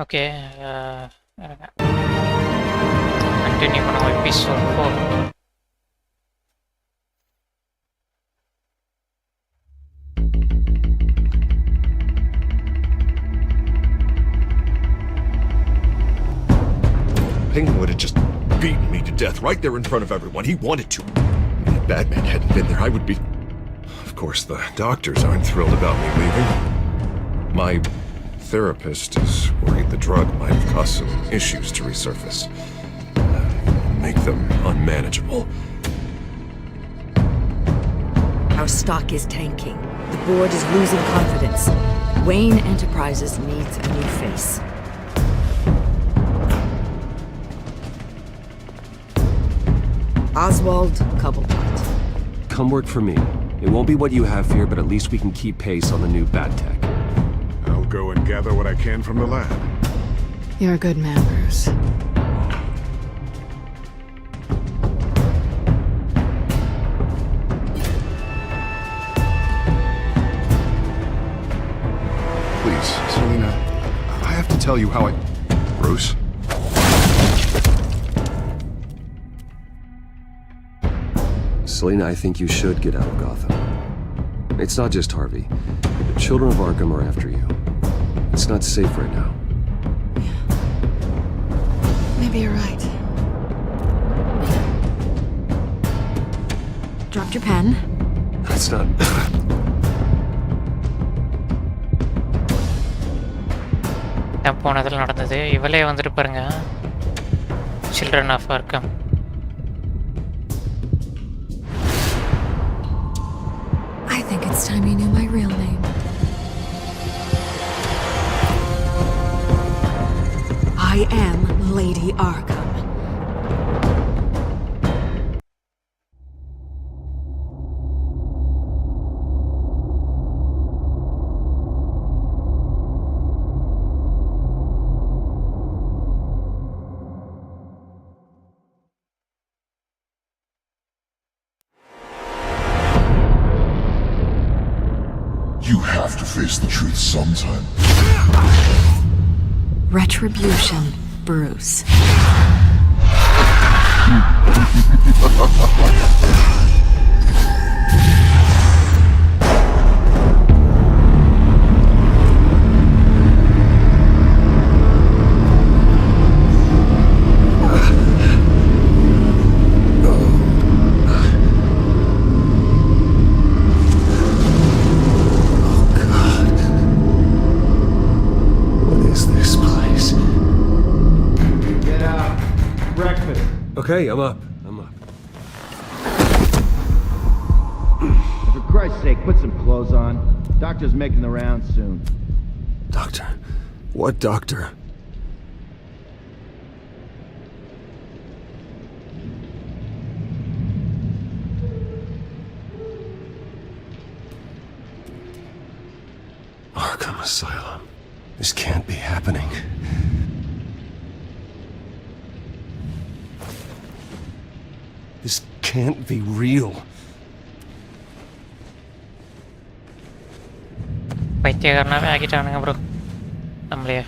Okay, continue பண்ணுவோம் episode 4. Penguin would have just beaten me to death right there in front of everyone. He wanted to. If Batman hadn't been there, I would be... Of course, the doctors aren't thrilled about me leaving. My therapist is worried the drug might have caused some issues to resurface. Make them unmanageable. Our stock is tanking. The board is losing confidence. Wayne Enterprises needs a new face. Oswald Cobblepot. Come work for me. It won't be what you have here, but at least we can keep pace on the new bat tech. I'll go and gather what I can from the lab. You're a good man, Bruce. Please, Selena, I have to tell you how I... Bruce? Selena, I think you should get out of Gotham. It's not just Harvey. The children of Arkham are after you. It's not safe right now. Yeah. Maybe you're right. Dropped your pen. That's not... போனதில் நடந்தது. இவளே வந்துட்டு பாருங்க, children of Arkham. I think it's time you knew my real name. I am Lady Arkham. You have to face the truth sometime. Retribution, Bruce. Okay, I'm up. For Christ's sake, put some clothes on. Doctor's making the rounds soon. Doctor? What doctor? Arkham Asylum. This can't be happening. This can't be real. பைத்தியக்காரனாவே ஆக்கிட்டானுங்க bro நம்மளையே.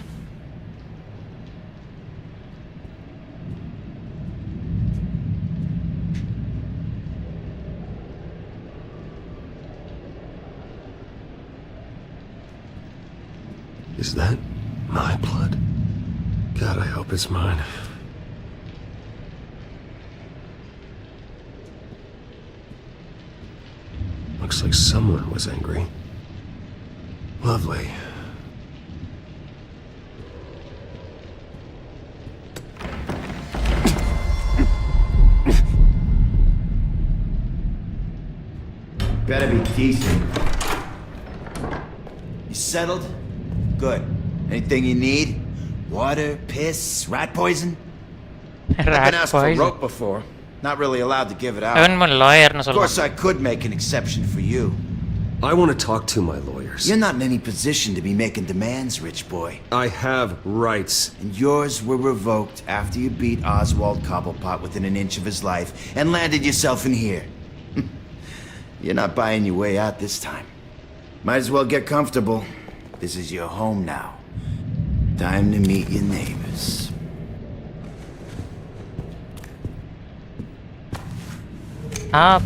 Is that my blood? God, I hope it's mine. Looks like someone was angry. Lovely. Better be decent. You settled? Good. Anything you need? Water, piss, rat poison? I've been Rat asked for poison. rope before. Not really allowed to give it out. அவன் லாயர்னு Of சொல்லலாம். course, I could make an exception for you. I want to talk to my lawyers. You're not in any position to be making demands, rich boy. I have rights. And yours were revoked after you beat Oswald Cobblepot within an inch of his life and landed yourself in here. You're not buying your way out this time. Might as well get comfortable. This is your home now. Time to meet your neighbors.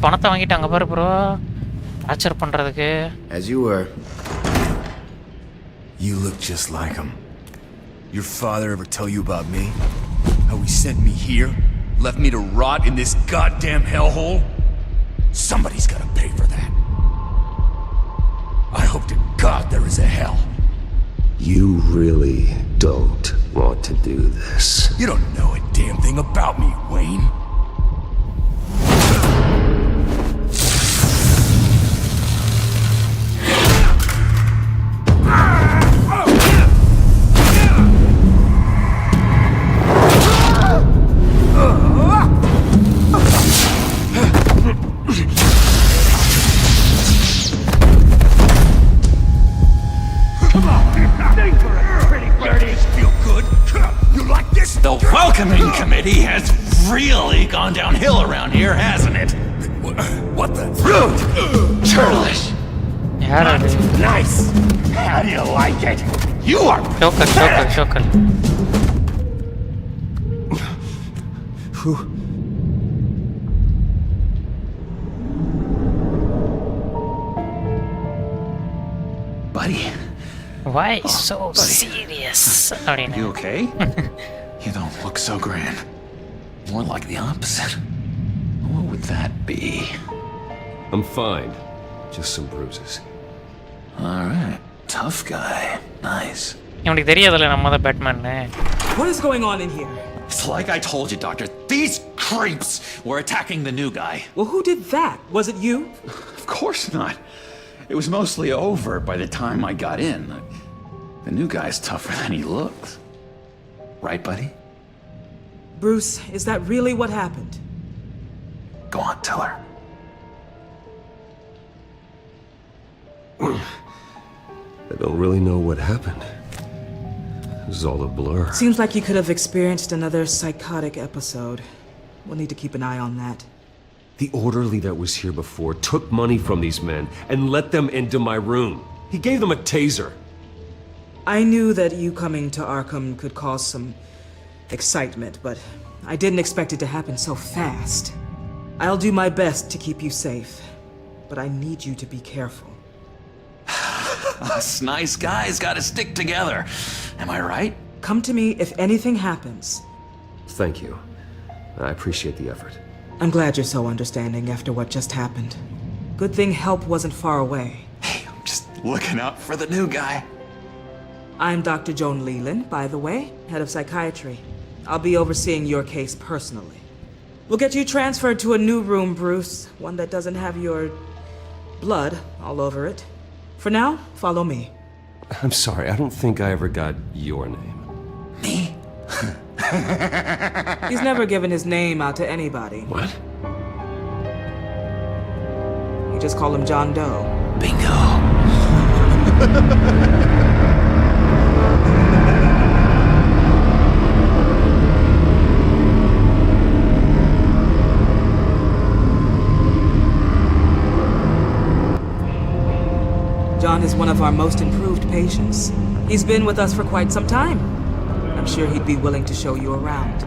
பணத்தை வாங்கிட்டு அங்கே பாரு bro torture பண்ணுறதுக்கு. As you were. You look just like him. Your father ever tell you about me? How he sent me here? Left me to rot in this goddamn hellhole? Somebody's gotta pay for that. I hope to God there is a hell. You really don't want to do this. You don't know a damn thing about me, Wayne. The welcoming committee has really gone downhill around here, hasn't it? What the? Rude! Churlish! யார் அது? Nice! How do you like it? You are ஷோக்கர். buddy. Why so serious? You okay? You don't look so grand. More like the opposite. What would that be? I'm fine. Just some bruises. Alright. Tough guy. Nice. இவனுக்கு தெரியாதுல்ல நம்ம தான் பேட்மேன்னு. What is going on in here? It's like I told you, Doctor. These creeps were attacking the new guy. Well, who did that? Was it you? Of course not. It was mostly over by the time I got in. The new guy's tougher than he looks. Right, buddy? Bruce, is that really what happened? Go on, tell her. I don't really know what happened. It was all a blur. Seems like you could have experienced another psychotic episode. We'll need to keep an eye on that. The orderly that was here before took money from these men and let them into my room. He gave them a taser. I knew that you coming to Arkham could cause some excitement, but I didn't expect it to happen so fast. I'll do my best to keep you safe, but I need you to be careful. Us nice guys gotta stick together. Am I right? Come to me if anything happens. Thank you. I appreciate the effort. I'm glad you're so understanding after what just happened. Good thing help wasn't far away. Hey, I'm just looking out for the new guy. I'm Dr. Joan Leland, by the way, head of psychiatry. I'll be overseeing your case personally. We'll get you transferred to a new room, Bruce, one that doesn't have your blood all over it. For now, follow me. I'm sorry, I don't think I ever got your name. Me? He's never given his name out to anybody. What? You just call him John Doe. Bingo. John is one of our most improved patients. He's been with us for quite some time. I'm sure he'd be willing to show you around.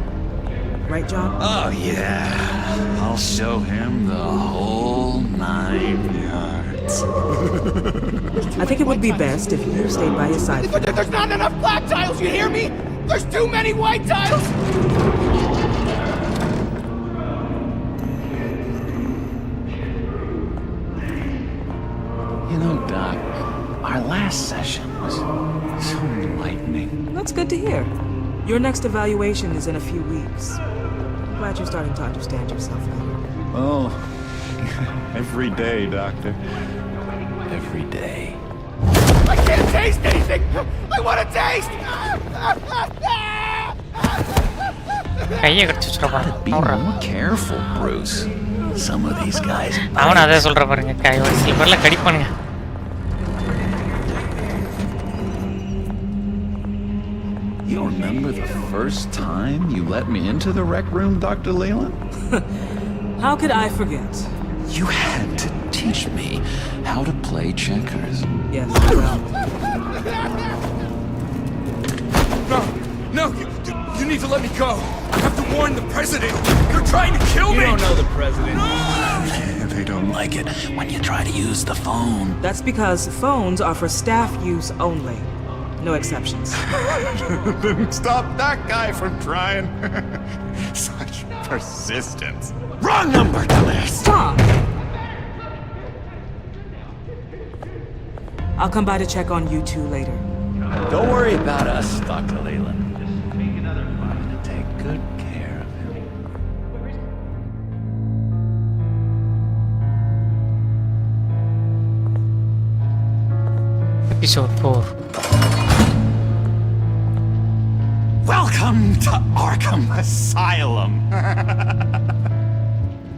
Right, John? Oh, yeah. I'll show him the whole 9 yards. I think it would be best if you stayed by his side. There's not enough black tiles, you hear me? There's too many white tiles! You know, Doc, our last session was so enlightening. That's good to hear. Your next evaluation is in a few weeks. I'm glad you're starting to understand yourself now. Oh, every day, Doctor. Every day. I can't taste anything! I want to taste! கையை கடிச்சு வச்சுருப்பான். Be more careful, Bruce. Some of these guys. அவனும் அதே சொல்கிற பாருங்க, சில பேர்லாம் கடிப்பானுங்க. You remember the first time you let me into the rec room, Dr. Leland? How could I forget? You had to teach me how to play checkers. Yes, well. No, you need to let me go. I have to warn the president. They're trying to kill me. You don't know the president. They don't like it when you try to use the phone. That's because phones are for staff use only. No exceptions. Then stop that guy from trying. Such persistence. Wrong number to this. Tom! I'll come by to check on you two later. Don't worry about us, Dr. Leland. I'm gonna take good care of him. Episode 4. Welcome to Arkham Asylum.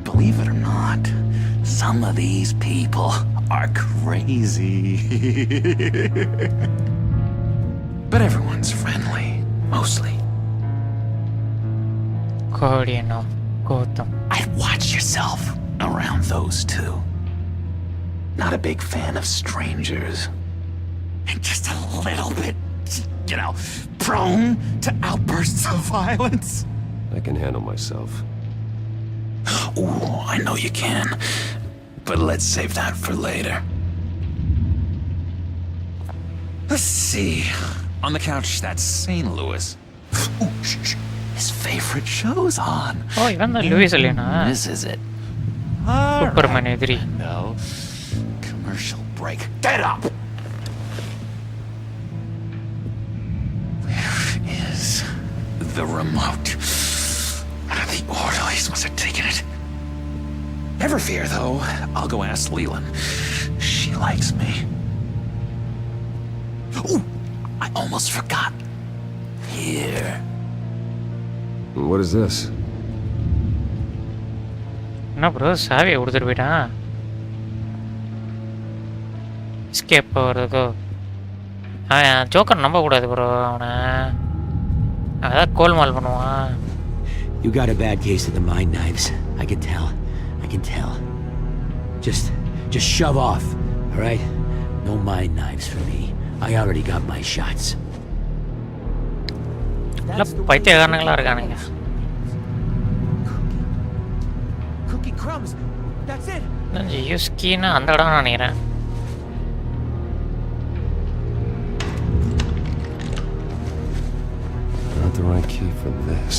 Believe it or not, some of these people are crazy. But everyone's friendly, mostly. Guardian of Gotham. I'd watch yourself around those two. Not a big fan of strangers. And just a little bit, prone to outbursts of violence. I can handle myself. Ooh, I know you can. But let's save that for later. Let's see. On the couch, that's St. Louis. Ooh, shh. His favorite show's on. Oh, even the Louis Alina. This is it. Superman Edri. No. Commercial break. Get up! Where is the remote? The orderlies must have taken it. Never fear, though. I'll go ask Leland. She likes me. Ooh, I almost forgot. Here. What is this? என்ன bro சாவியை கொடுத்துட்டு போயிட்டான். Escape ஆகிறதுக்கோ அவன் joker நம்பக்கூடாது bro. அவனை அதான் கோல்மால் பண்ணுவான். You got a bad case of the mind knives. I can tell. Just shove off, all right? No mind knives for me. I already got my shots. பைத்தியக்காரங்களா இருக்கானுங்க. Cookie crumbs. That's it. யூஸ்கின்னா அந்த இடம் நினைக்கிறேன். Not the right key for this.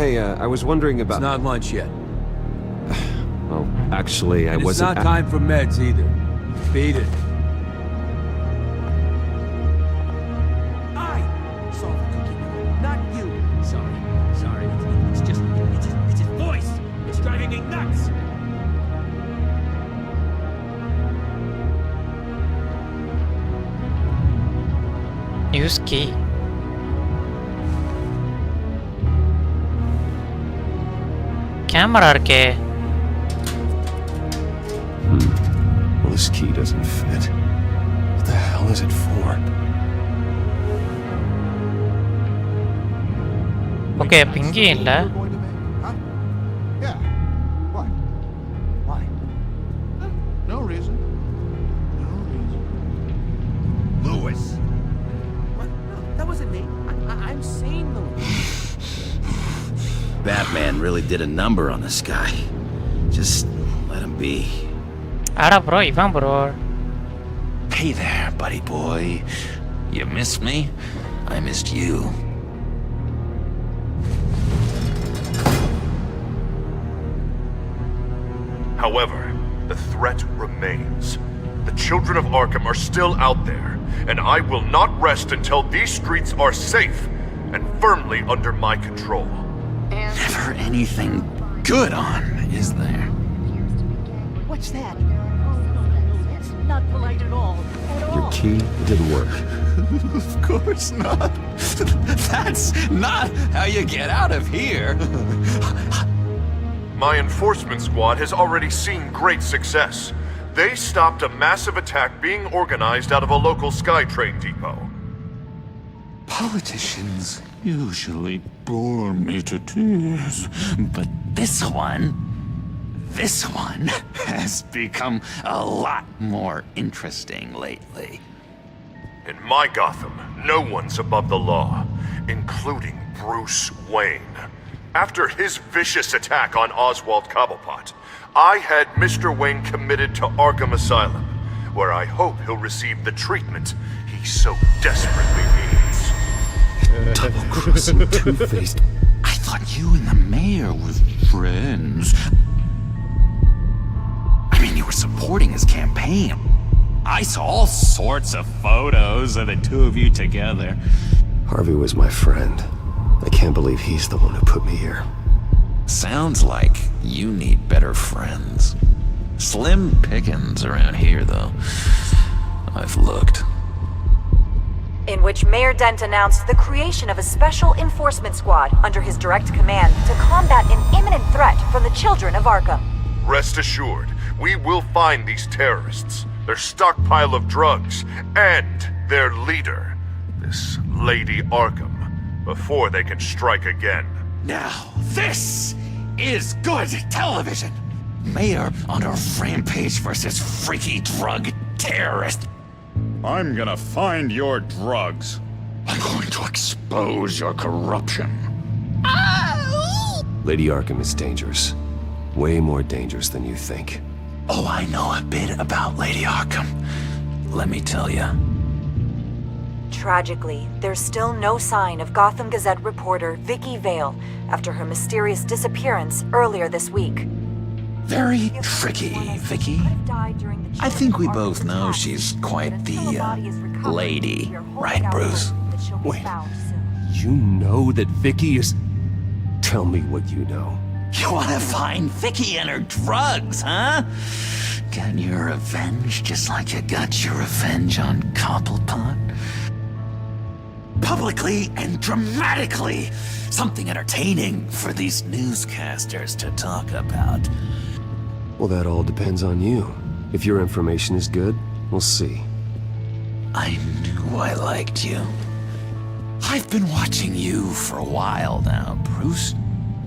Hey, I was wondering about... It's not lunch yet. Well, actually, I wasn't... It's not time for meds either. Beat it. I saw the cookie, not you. Sorry. It's his voice. It's driving me nuts. யூஸ்கி camera இருக்கே. Well, this key doesn't fit. What the hell is it for? Okay அப்போ இங்கேயும் இல்லை. Yeah. Why? No reason. Louis. What? No, that wasn't me. I'm sane, Louis. Batman really did a number on this guy. Just let him be. ஆடா bro இவன் bro. Hey there, buddy boy. You missed me? I missed you. However, the threat remains. The children of Arkham are still out there, and I will not rest until these streets are safe and firmly under my control. Never anything good on, is there? What's that? That's not polite at all. Your key didn't work. Of course not. That's not how you get out of here. My enforcement squad has already seen great success. They stopped a massive attack being organized out of a local SkyTrain depot. Politicians usually bore me to tears, but this one, This one has become a lot more interesting lately. In my Gotham, no one's above the law, including Bruce Wayne. After his vicious attack on Oswald Cobblepot, I had Mr. Wayne committed to Arkham Asylum, where I hope he'll receive the treatment he so desperately needs. Double-crossing, two-faced. I thought you and the mayor were friends. I mean, you were supporting his campaign. I saw all sorts of photos of the two of you together. Harvey was my friend. I can't believe he's the one who put me here. Sounds like you need better friends. Slim pickings around here, though. I've looked. In which Mayor Dent announced the creation of a special enforcement squad under his direct command to combat an imminent threat from the children of Arkham. Rest assured, we will find these terrorists, their stockpile of drugs, and their leader, this Lady Arkham, before they can strike again. Now, this is good television! Mayor on a rampage versus freaky drug terrorist. I'm gonna find your drugs. I'm going to expose your corruption. Lady Arkham is dangerous. Way more dangerous than you think. Oh, I know a bit about Lady Arkham. Let me tell you. Tragically, there's still no sign of Gotham Gazette reporter Vicky Vale after her mysterious disappearance earlier this week. Very tricky, Vicky. I think we both know she's quite the, lady, right, Bruce? Wait, you know that Vicky is... Tell me what you know. You wanna find Vicky and her drugs, huh? Get your revenge just like you got your revenge on Cobblepot? Publicly and dramatically! Something entertaining for these newscasters to talk about. Well, that all depends on you. If your information is good, we'll see. I knew I liked you. I've been watching you for a while now, Bruce.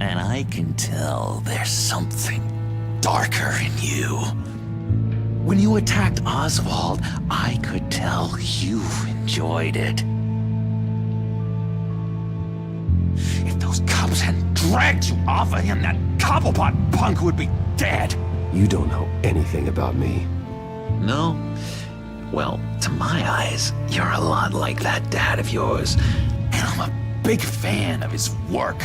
And I can tell there's something darker in you. When you attacked Oswald, I could tell you enjoyed it. If those cops hadn't dragged you off of him, that Cobblepot punk would be dead. You don't know anything about me. No? Well, to my eyes, you're a lot like that dad of yours. And I'm a big fan of his work.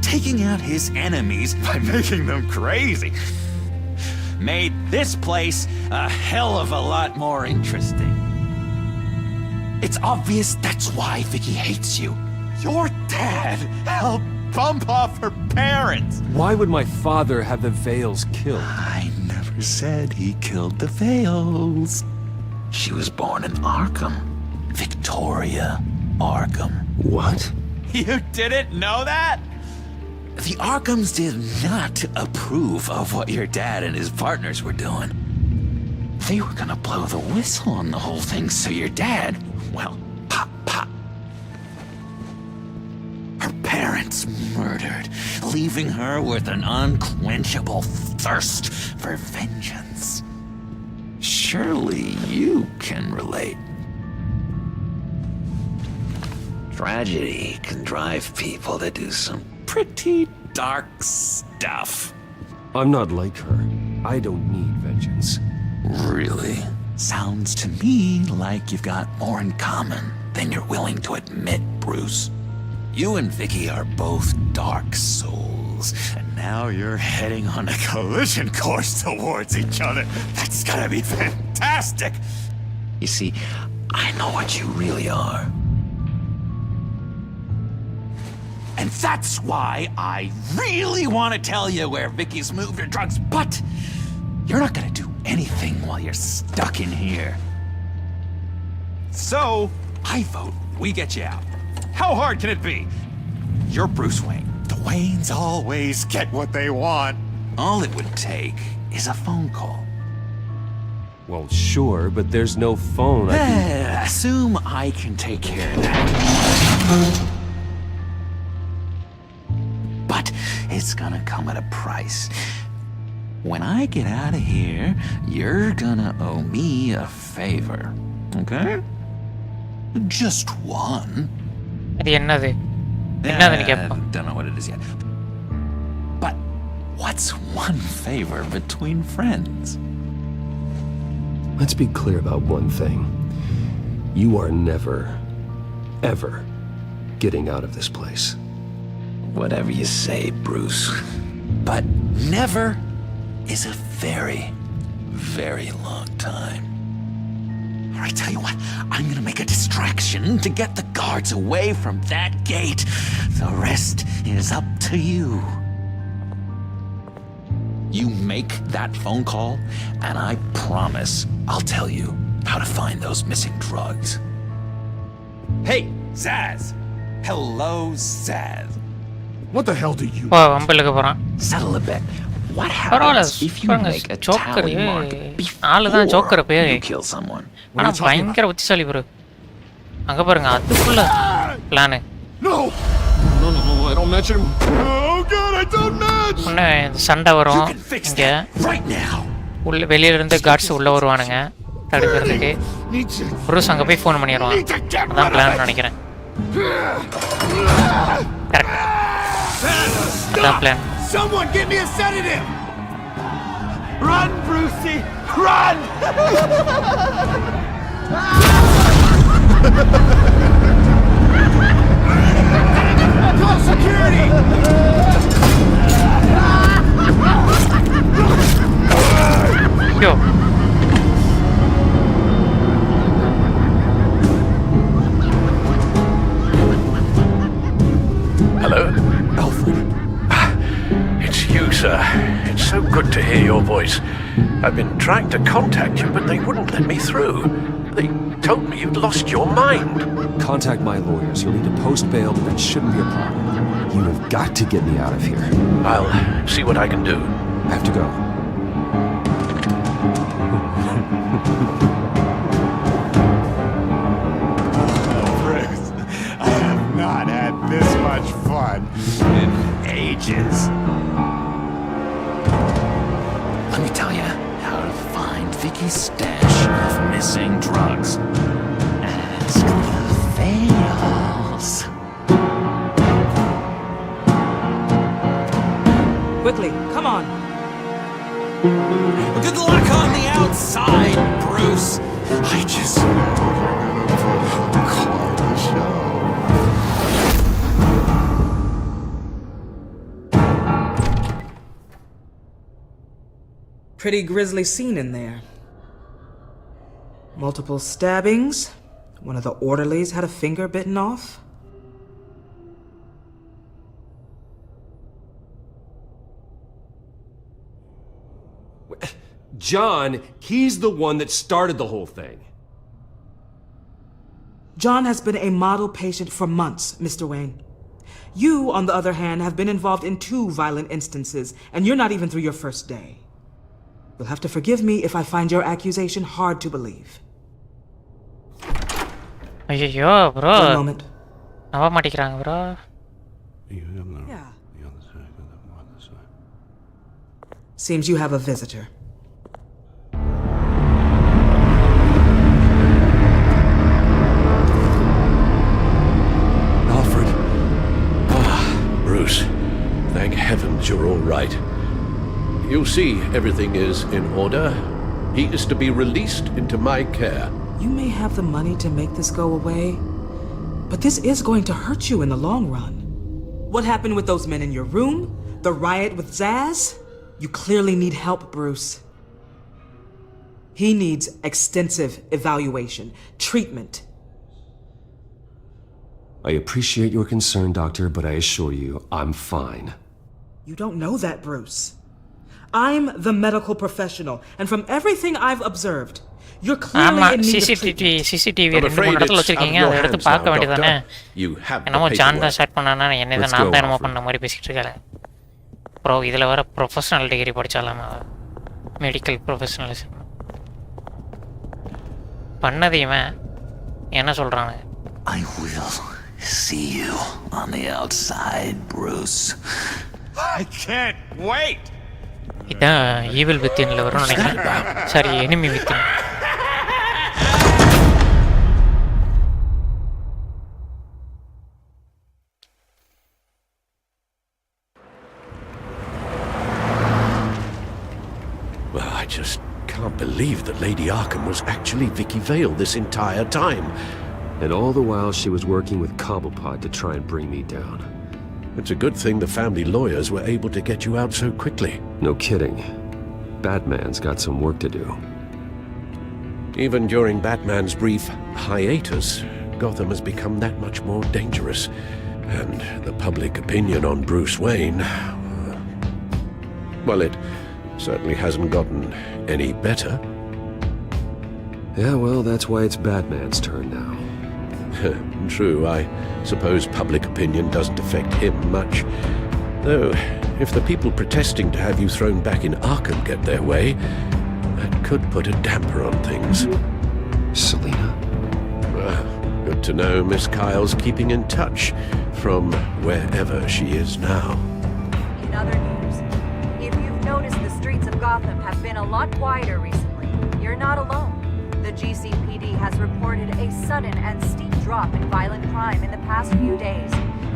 Taking out his enemies by making them crazy. Made this place a hell of a lot more interesting. It's obvious that's why Vicky hates you. Your dad helped bump off her parents. Why would my father have the Vales killed? I never said he killed the Vales. She was born in Arkham. Victoria Arkham. What? You didn't know that? The Arkhams did not approve of what your dad and his partners were doing. They were gonna blow the whistle on the whole thing, so your dad, well, pop. Her parents murdered, leaving her with an unquenchable thirst for vengeance. Surely you can relate. Tragedy can drive people to do some pretty dark stuff. I'm not like her. I don't need vengeance. Really? Sounds to me like you've got more in common than you're willing to admit, Bruce. You and Vicky are both dark souls, and now you're heading on a collision course towards each other. That's gonna be fantastic! You see, I know what you really are. And that's why I really want to tell you where Vicky's moved her drugs, but you're not gonna do anything while you're stuck in here. So, I vote we get you out. How hard can it be? You're Bruce Wayne. The Waynes always get what they want. All it would take is a phone call. Well, sure, but there's no phone. Assume I can take care of that. But it's gonna come at a price. when I get out of here, you're gonna owe me a favor. Okay? Just one. அது என்னது என்னதுன்னு கேட்போம். Don't know what it is yet. But what's one favor between friends? Let's be clear about one thing. You are never, ever getting out of this place. Whatever you say, Bruce. But never is a very, very long time. All right, tell you what, I'm gonna make a distraction to get the guards away from that gate. The rest is up to you. You make that phone call, and I promise I'll tell you how to find those missing drugs. Hey, Zaz! Hello, Zaz. What the hell do you... ஓ வம்பலுக்கு போறான். Settle a bet. What பரவாயில்ல happens if you make a joker tally mark ஆளு தான் joker before பேரு. you kill someone? ஆனா பயங்கர புத்திசாலி bro. அங்க பாருங்க அதுக்குள்ள plan. No, I don't mention him. Oh God, I don't match. உடனே சண்டை வரும் இங்க. உள்ள வெளியில இருந்து கார்ட்ஸ் உள்ள வருவானுங்க தடுக்கிறதுக்கு. ப்ரூஸ் அங்க போய் ஃபோன் பண்ணிடுவான். அதான் பிளான் நினைக்கிறேன். கரெக்ட். அதான் plan. Someone get me a sedative! Run, Brucey! Run! Call security! Yo. Hello? Alfred. It's you, sir. It's so good to hear your voice. I've been trying to contact you, but they wouldn't let me through. They told me you'd lost your mind. Contact my lawyers. You'll need to post bail, but that shouldn't be a problem. You have got to get me out of here. I'll see what I can do. I have to go. Bruce, I have not had this much fun in ages. Let me tell you how to find Vicky's stash of missing drugs. Ask the fails. Quickly, come on. Good luck on the outside, Bruce. I just... Pretty grisly scene in there. Multiple stabbings. One of the orderlies had a finger bitten off. John, he's the one that started the whole thing. John has been a model patient for months, Mr. Wayne. You, on the other hand, have been involved in 2 violent instances, and you're not even through your first day. You'll have to forgive me if I find your accusation hard to believe. ஐயோ bro. One moment. நம்ப மாட்டேங்கிறாங்க bro. Yeah. Seems you have a visitor. Alfred. Bruce, thank heavens you're all right. You see, everything is in order. He is to be released into my care. You may have the money to make this go away, but this is going to hurt you in the long run. What happened with those men in your room? The riot with Zaz? You clearly need help, Bruce. He needs extensive evaluation, treatment. I appreciate your concern, Doctor, but I assure you, I'm fine. You don't know that, Bruce. I'm the medical professional, and from everything I've observed, you're clearly in need of treatment. CCTV 2-3 இடத்துல வச்சிருக்கீங்க. அதை எடுத்து பார்க்க வேண்டியதானே. என்னமோ John தான் start பண்ணானா என்ன நான் தான் என்னமோ பண்ண மாதிரி பேசிட்டு இருக்காங்க. ப்ரோ இதில் வர ப்ரொஃபஷனல் டிகிரி படித்தாலாம் மெடிக்கல் ப்ரொஃபஷனலிசம் பண்ணது இவன் என்ன சொல்கிறாங்க. I will see you on the outside, Bruce. I can't wait! இதான் ஈவில் வித்தின்ல வரும்னு நினைக்கிறேன். Sorry, enemy within. Well, I just can't believe that Lady Arkham was actually Vicky Vale this entire time. And all the while she was working with Cobblepot to try and bring me down. It's a good thing the family lawyers were able to get you out so quickly. No kidding. Batman's got some work to do. Even during Batman's brief hiatus, Gotham has become that much more dangerous. And the public opinion on Bruce Wayne... well, it certainly hasn't gotten any better. Yeah, well, that's why it's Batman's turn now. True, I suppose public opinion doesn't affect him much. Though, if the people protesting to have you thrown back in Arkham get their way, that could put a damper on things. Selina? Good to know Miss Kyle's keeping in touch from wherever she is now. In other news, if you've noticed, the streets of Gotham have been a lot quieter recently. You're not alone. The GCPD has reported a sudden and steep drop in violent crime in the past few days,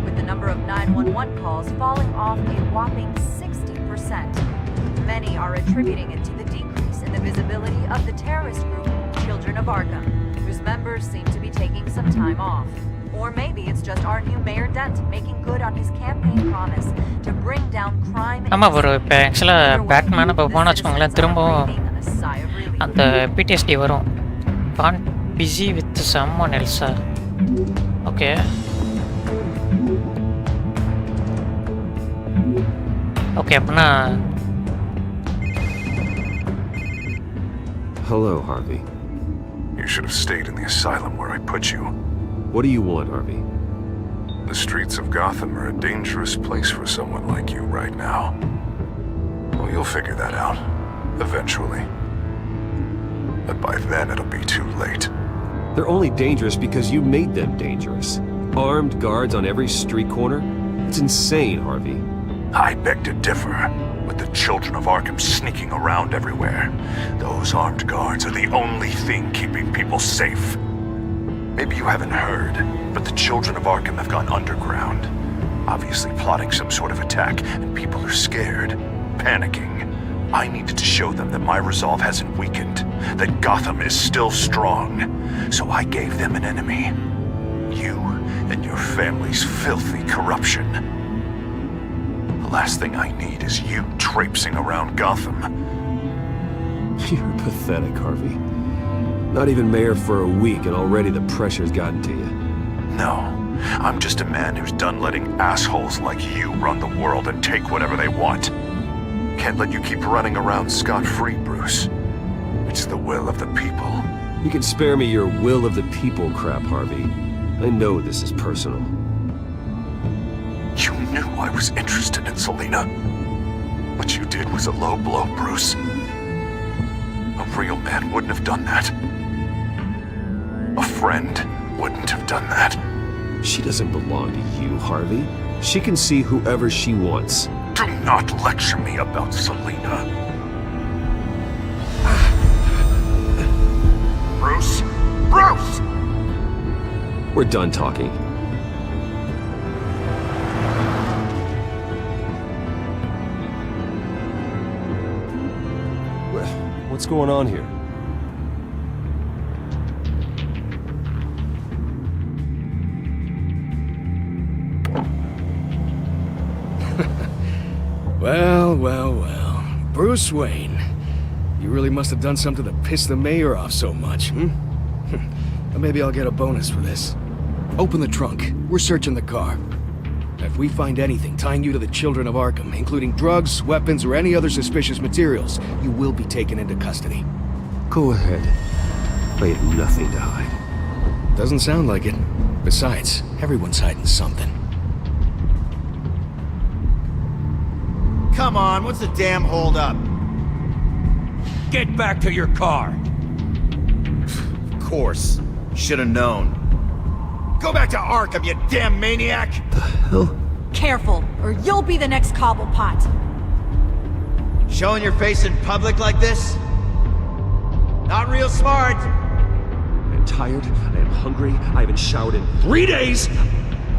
with the number of 911 calls falling off a whopping 60%. Many are attributing it to the decrease in the visibility of the terrorist group Children of Arkham, whose members seem to be taking some time off. Or maybe it's just our new Mayor Dent making good on his campaign promise to bring down crime. ஆமா bro, இப்போ ஆக்சுவலாக பேட்மேனை இப்போ போன வச்சுக்கோங்களேன், திரும்பவும் அந்த PTSD வரும். கான் busy with someone else. Okay, okay, அப்படின்னா Hello, Harvey. You should have stayed in the asylum where I put you. What do you want, Harvey? The streets of Gotham are a dangerous place for someone like you right now. Well, you'll figure that out. Eventually. But by then it'll be too late. They're only dangerous because you made them dangerous. Armed guards on every street corner? It's insane, Harvey. I beg to differ. With the Children of Arkham sneaking around everywhere, those armed guards are the only thing keeping people safe. Maybe you haven't heard, but the Children of Arkham have gone underground. Obviously plotting some sort of attack, and people are scared, panicking. I needed to show them that my resolve hasn't weakened, that Gotham is still strong. So I gave them an enemy. You and your family's filthy corruption. The last thing I need is you traipsing around Gotham. You're pathetic, Harvey. Not even mayor for a week and already the pressure's gotten to you. No, I'm just a man who's done letting assholes like you run the world and take whatever they want. Can't let you keep running around scot-free, Bruce. It's the will of the people. You can spare me your will of the people crap, Harvey. I know this is personal. You knew I was interested in Selina. What you did was a low blow, Bruce. A real man wouldn't have done that. A friend wouldn't have done that. She doesn't belong to you, Harvey. She can see whoever she wants. Do not lecture me about Selina. Bruce? Bruce! We're done talking. What's going on here? Well, well, well. Bruce Wayne. You really must have done something to piss the mayor off so much, hmm? But maybe I'll get a bonus for this. Open the trunk. We're searching the car. If we find anything tying you to the Children of Arkham, including drugs, weapons, or any other suspicious materials, you will be taken into custody. Go ahead. I have nothing to hide. Doesn't sound like it. Besides, everyone's hiding something. Come on, what's the damn holdup? Get back to your car! Of course. Should've known. Go back to Arkham, you damn maniac! The hell? Careful, or you'll be the next Cobblepot. Showing your face in public like this? Not real smart. I'm tired, I am hungry, I haven't showered in 3 days!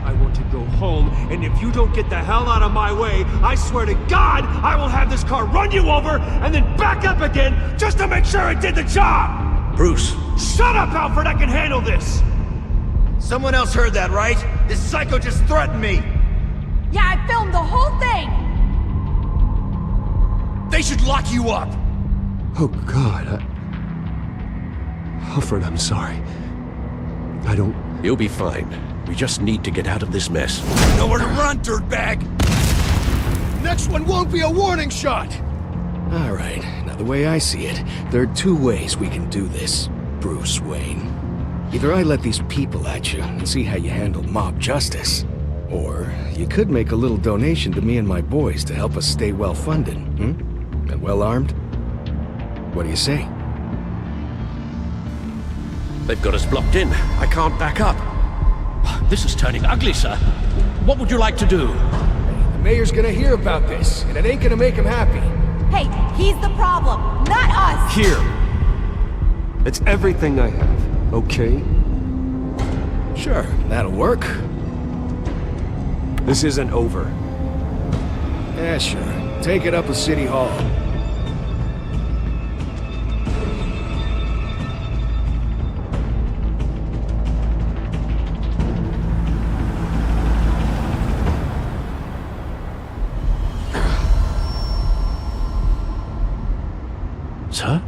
I want to go home, and if you don't get the hell out of my way, I swear to God, I will have this car run you over, and then back up again, just to make sure it did the job! Bruce! Shut up, Alfred, I can handle this! Someone else heard that, right? This psycho just threatened me! Yeah, I filmed the whole thing! They should lock you up! Oh, God, Alfred, I'm sorry. I don't... You'll be fine. We just need to get out of this mess. Nowhere to run, dirtbag! Next one won't be a warning shot! All right, now the way I see it, there are 2 ways we can do this, Bruce Wayne. Either I let these people at you and see how you handle mob justice, or you could make a little donation to me and my boys to help us stay well-funded, and well-armed. What do you say? They've got us blocked in. I can't back up. This is turning ugly, sir. What would you like to do? The mayor's gonna hear about this, and it ain't gonna make him happy. Hey, he's the problem, not us! Here! It's everything I have, okay? Sure, that'll work. This isn't over. Yeah, sure. Take it up with City Hall. Sir?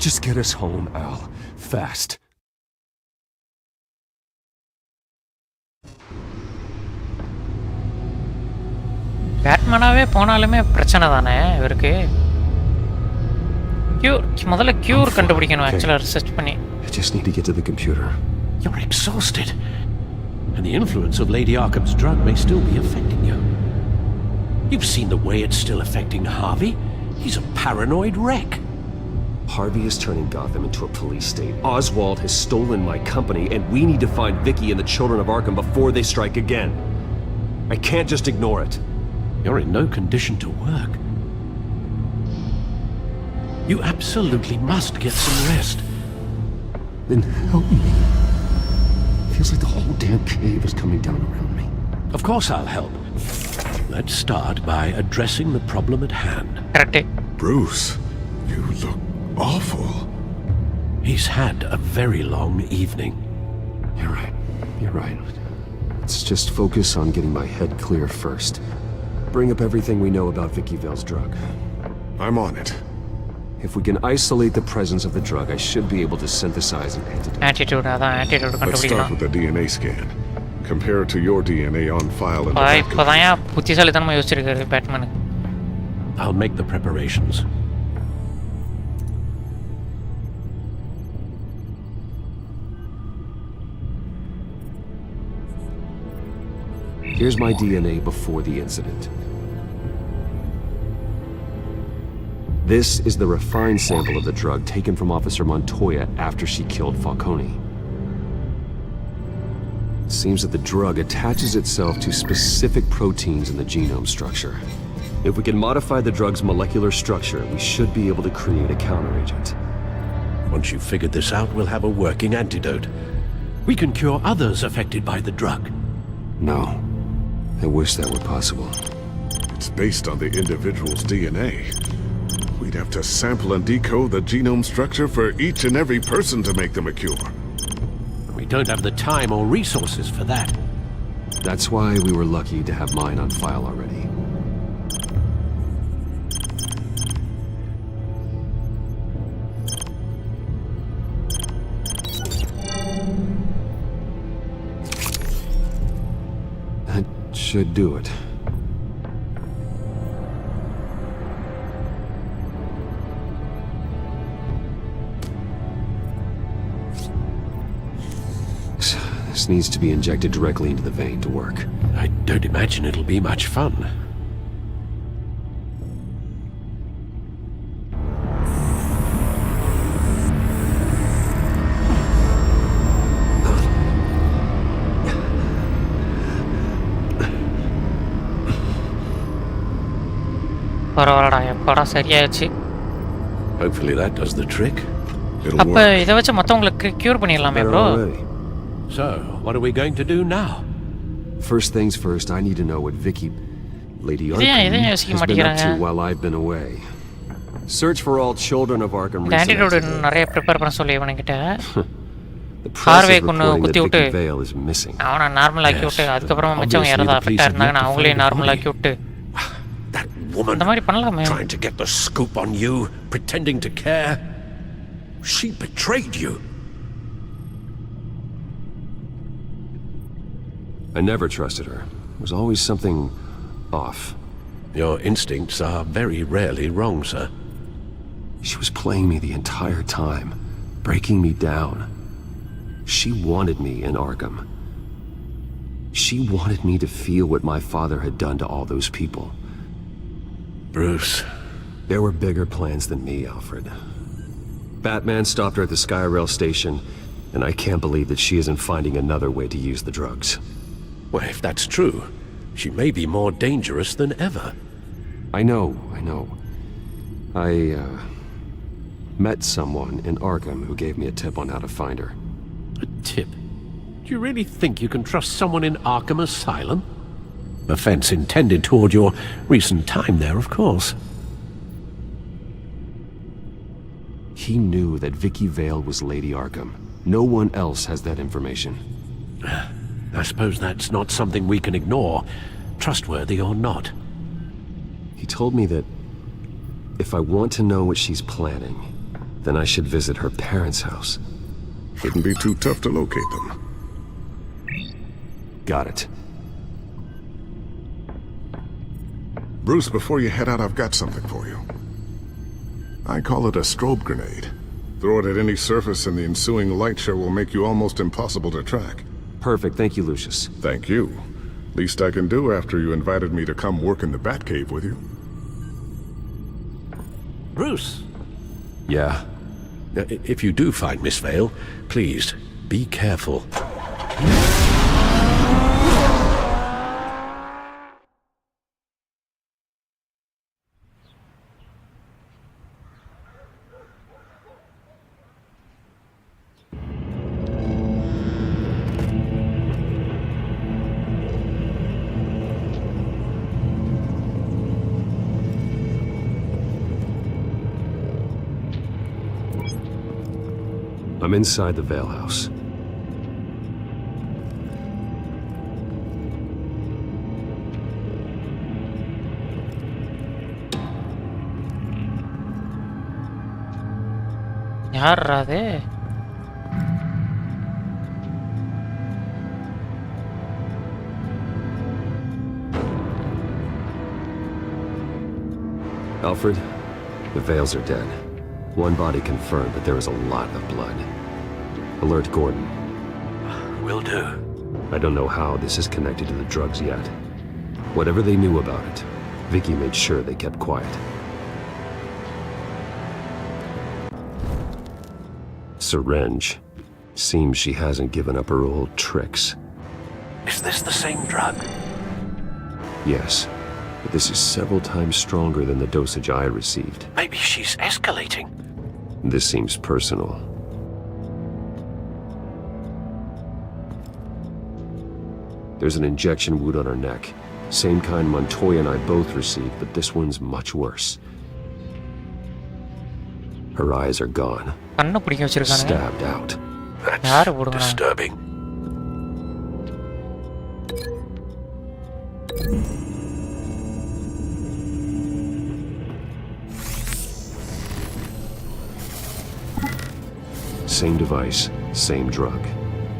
Just get us home, Al. Fast. பேட்மேனாவே போனாலுமே பிரச்சனை தானே இவருக்கு. முதல்ல cure கண்டுபிடிக்கணும் ஆக்சுவலா research பண்ணி. I just need to get to the computer. You're exhausted. And the influence of Lady Arkham's drug may still be affecting you. You've seen the way it's still affecting Harvey. He's a paranoid wreck. Harvey is turning Gotham into a police state. Oswald has stolen my company, and we need to find Vicky and the children of Arkham before they strike again. I can't just ignore it. You're in no condition to work. You absolutely must get some rest. Then help me. Feels like the whole damn cave is coming down around me. Of course I'll help. Let's start by addressing the problem at hand. Bruce, you look awful. He's had a very long evening. You're right. You're right. Let's just focus on getting my head clear first. Bring up everything we know about Vicky Vale's drug. I'm on it. If we can isolate the presence of the drug, I should be able to synthesize an antidote. Let's start with the DNA scan. Compare it to your DNA on file in the இப்போதான் புத்திசாலித்தனமா யோசிச்சிருக்காரு Batman. I'll make the preparations. Here's my DNA before the incident. This is the refined sample of the drug taken from Officer Montoya after she killed Falcone. It seems that the drug attaches itself to specific proteins in the genome structure. If we can modify the drug's molecular structure, we should be able to create a counteragent. Once you've figured this out, we'll have a working antidote. We can cure others affected by the drug. No. I wish that were possible. It's based on the individual's DNA. We'd have to sample and decode the genome structure for each and every person to make them a cure. We don't have the time or resources for that. That's why we were lucky to have mine on file already. That should do it. This needs to be injected directly into the vein to work. I don't imagine it'll be much fun. பரவாயில்லடா, எப்படா சரியாச்சு. Hopefully that does the trick. அப்ப இத வச்சு மத்தவங்களுக்கு cure பண்ணிடலாமே bro. So, what are we going to do now? First things first, I need to know what Lady இதையும் Arkham has யோசிக்க been up மாட்டேங்கிறாங்க. to while I've been away. Search for all children of Arkham recently. Antidote நிறைய prepare பண்ண சொல்லி இவனுக்கிட்ட. The press Harvey is கொண்டு reporting குத்தி that விட்டு Vicky Vale is missing. அவனை நார்மல் ஆக்கி விட்டு அதுக்கப்புறம் மிச்சவங்க யாராவது அஃபெக்ட் இருந்தாங்கன்னா அவங்களே நார்மல் ஆக்கி விட்டு Woman இந்த மாதிரி பண்ணலாமே. trying to get the scoop on you, pretending to care. She betrayed you. I never trusted her. There was always something off. Your instincts are very rarely wrong, sir. She was playing me the entire time, breaking me down. She wanted me in Arkham. She wanted me to feel what my father had done to all those people. Bruce. There were bigger plans than me, Alfred. Batman stopped her at the Skyrail station, and I can't believe that she isn't finding another way to use the drugs. Well, if that's true, she may be more dangerous than ever. I know. I met someone in Arkham who gave me a tip on how to find her. A tip? Do you really think you can trust someone in Arkham Asylum? Offense intended toward your recent time there, of course. He knew that Vicky Vale was Lady Arkham. No one else has that information. I suppose that's not something we can ignore, trustworthy or not. He told me that if I want to know what she's planning, then I should visit her parents' house. Shouldn't be too tough to locate them. Got it. Bruce, before you head out, I've got something for you. I call it a strobe grenade. Throw it at any surface and the ensuing light show will make you almost impossible to track. Perfect. Thank you, Lucius. Thank you. Least I can do after you invited me to come work in the Batcave with you. Bruce! Yeah? If you do find Miss Vale, please, be careful. I'm inside the Vale house. யார்ரா அது? Alfred, the Vales are dead. One body confirmed, but there is a lot of blood. Alert Gordon. Will do. I don't know how this is connected to the drugs yet. Whatever they knew about it, Vicky made sure they kept quiet. Syringe. Seems she hasn't given up her old tricks. Is this the same drug? Yes, but this is several times stronger than the dosage I received. Maybe she's escalating. This seems personal. There's an injection wound on her neck. Same kind Montoya and I both received, but this one's much worse. Her eyes are gone. Stabbed out. That's disturbing. Same device, same drug.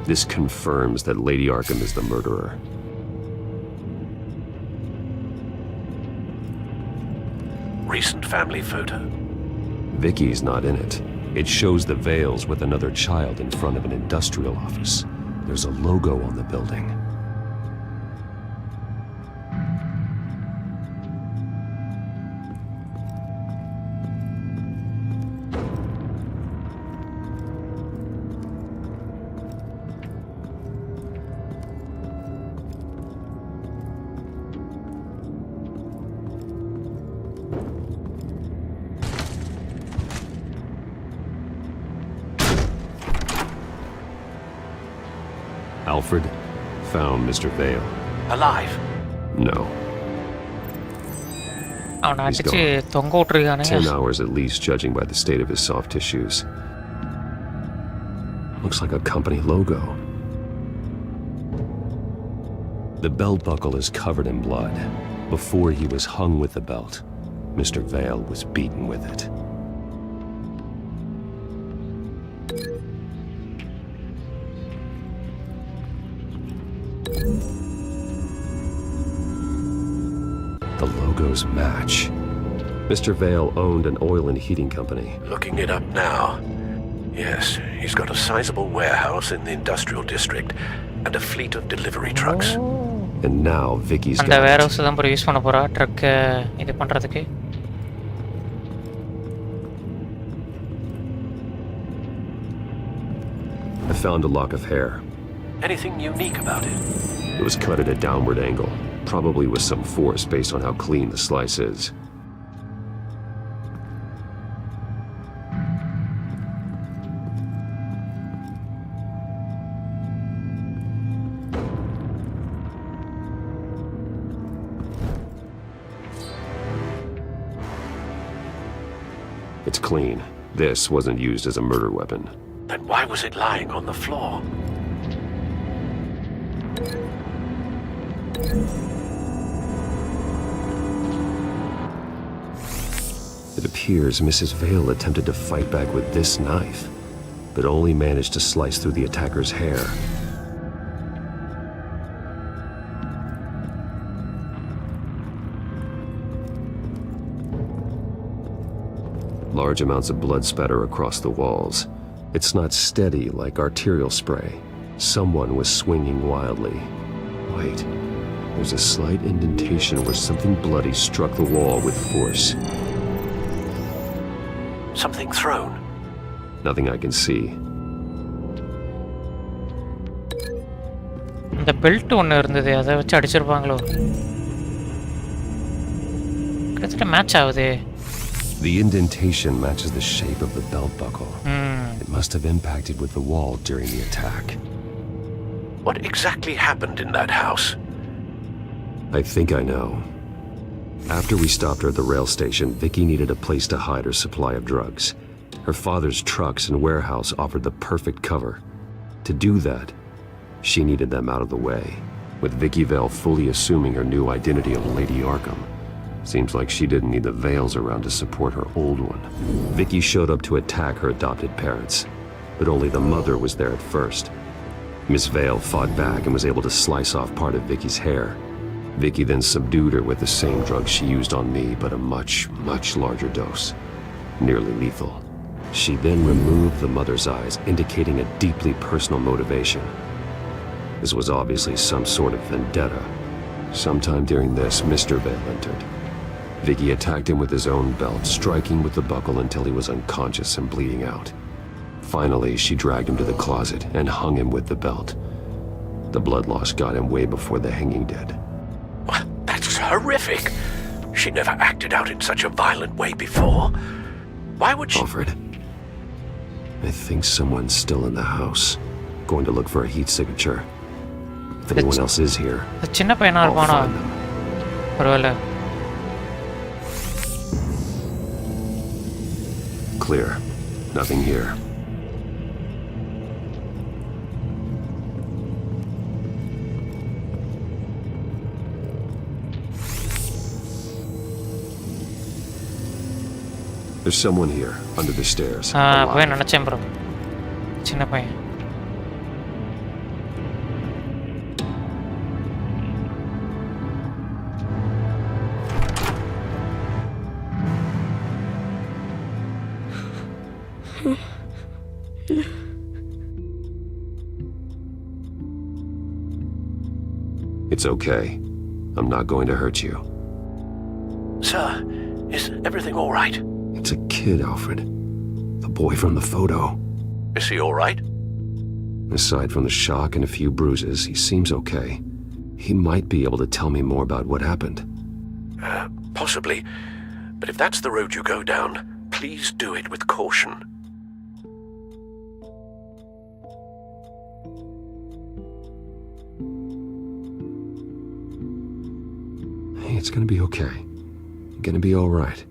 This confirms that Lady Arkham is the murderer. Recent family photo. Vicky's not in it. It shows the Vales with another child in front of an industrial office. There's a logo on the building. Alfred found Mr. Vale. Alive? No. அவனை He's அடிச்சு gone. தொங்க விட்டுருக்கானுங்க 10 hours at least, judging by the state of his soft tissues. Looks like a company logo. The belt buckle is covered in blood. Before he was hung with the belt, Mr. Vale was beaten with it. The logos match. Mr. Vale owned an oil and heating company. Looking it up now. Yes, he's got a sizable warehouse in the industrial district and a fleet of delivery trucks. And now Vicky's அந்த got where it. House தான் use பண்ண போறா drug இது பண்றதுக்கு. I found a lock of hair. Anything unique about it? It was cut at a downward angle, probably with some force based on how clean the slice is. It's clean. This wasn't used as a murder weapon. Then why was it lying on the floor? It appears Mrs. Vale attempted to fight back with this knife, but only managed to slice through the attacker's hair. Large amounts of blood spatter across the walls. It's not steady like arterial spray. Someone was swinging wildly. Wait, there's a slight indentation where something bloody struck the wall with force. Something thrown? Nothing I can see. இந்த belt ஒன்று இருந்தது அதை வச்சு அடிச்சிருப்பாங்களோ. கிட்டத்தட்ட match ஆகுது. The indentation matches the shape of the belt buckle. It must have impacted with the wall during the attack. What exactly happened in that house? I think I know. After we stopped her at the rail station, Vicky needed a place to hide her supply of drugs. Her father's trucks and warehouse offered the perfect cover. To do that, she needed them out of the way, with Vicky Vale fully assuming her new identity of Lady Arkham. Seems like she didn't need the Vales around to support her old one. Vicky showed up to attack her adopted parents, but only the mother was there at first. Miss Vale fought back and was able to slice off part of Vicky's hair. Vicky then subdued her with the same drug she used on me, but a much, much larger dose. Nearly lethal. She then removed the mother's eyes, indicating a deeply personal motivation. This was obviously some sort of vendetta. Sometime during this, Mr. Vale entered. Vicky attacked him with his own belt, striking with the buckle until he was unconscious and bleeding out. Finally, she dragged him to the closet and hung him with the belt. The blood loss got him way before the hanging did. That's horrific. She never acted out in such a violent way before. Why would she... Alfred, I think someone's still in the house. Going to look for a heat signature. If anyone else is here, சின்ன பையனா இருப்பானா? பரவாயில்ல. Clear. Nothing here. There's someone here, under the stairs. போய் நினைச்சேன் bro. சின்ன பையன். It's okay. I'm not going to hurt you. Sir, is everything all right? It's a kid, Alfred. The boy from the photo. Is he all right? Aside from the shock and a few bruises, he seems okay. He might be able to tell me more about what happened. Possibly. But if that's the road you go down, please do it with caution. Hey, it's gonna be okay. You're gonna be all right.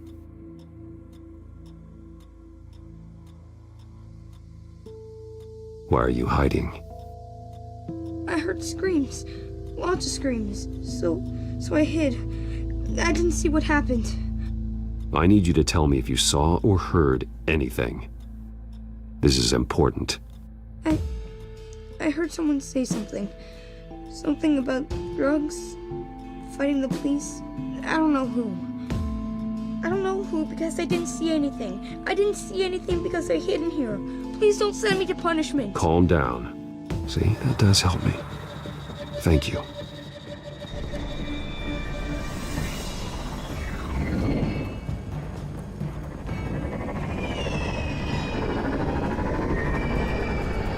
Why are you hiding? I heard screams. Lots of screams. So I hid. I didn't see what happened. I need you to tell me if you saw or heard anything. This is important. I heard someone say something. Something about drugs, fighting the police. I don't know who. I don't know who because I didn't see anything. I didn't see anything because I hid in here. Please don't send me to punishment. Calm down. See, that does help me. Thank you.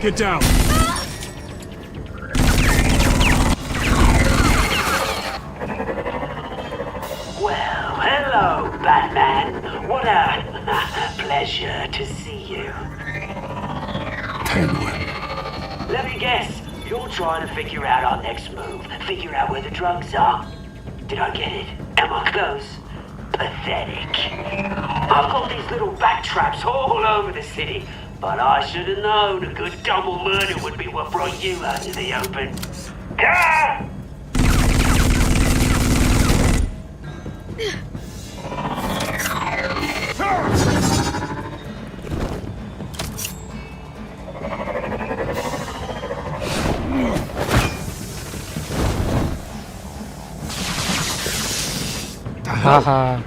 Get down! Well, hello, Batman. What a pleasure to see you. Penguin. Let me guess, you're trying to figure out our next move. Figure out where the drugs are. Did I get it? Am I close? Pathetic. I've got these little bat traps all over the city, but I should have known a good double murder would be what brought you out to the open. Ah! Haha.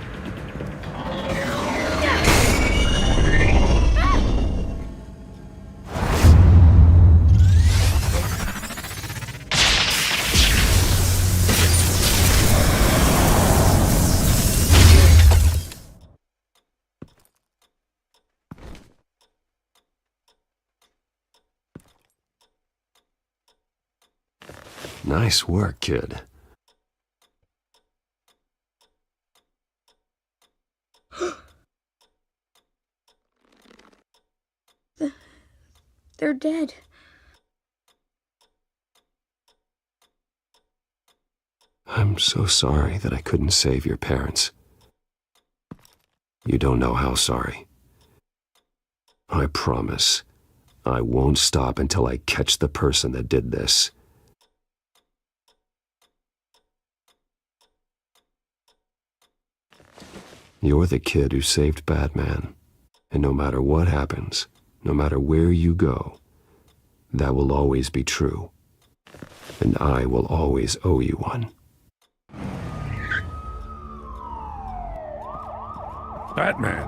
Nice work, kid. They're dead. I'm so sorry that I couldn't save your parents. You don't know how sorry. I promise, I won't stop until I catch the person that did this. You're the kid who saved Batman, and no matter what happens, no matter where you go, that will always be true, and I will always owe you one. Batman.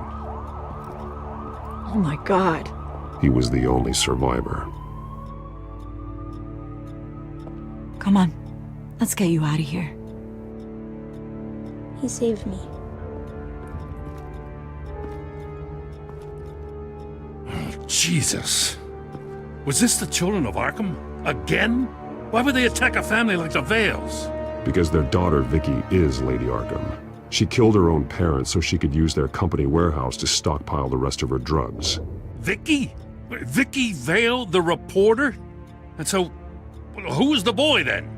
Oh my God. He was the only survivor. Come on, let's get you out of here. He saved me. Jesus. Was this the children of Arkham? Again? Why would they attack a family like the Vales? Because their daughter, Vicky, is Lady Arkham. She killed her own parents so she could use their company warehouse to stockpile the rest of her drugs. Vicky? Vicky Vale, the reporter? And so, who was the boy then?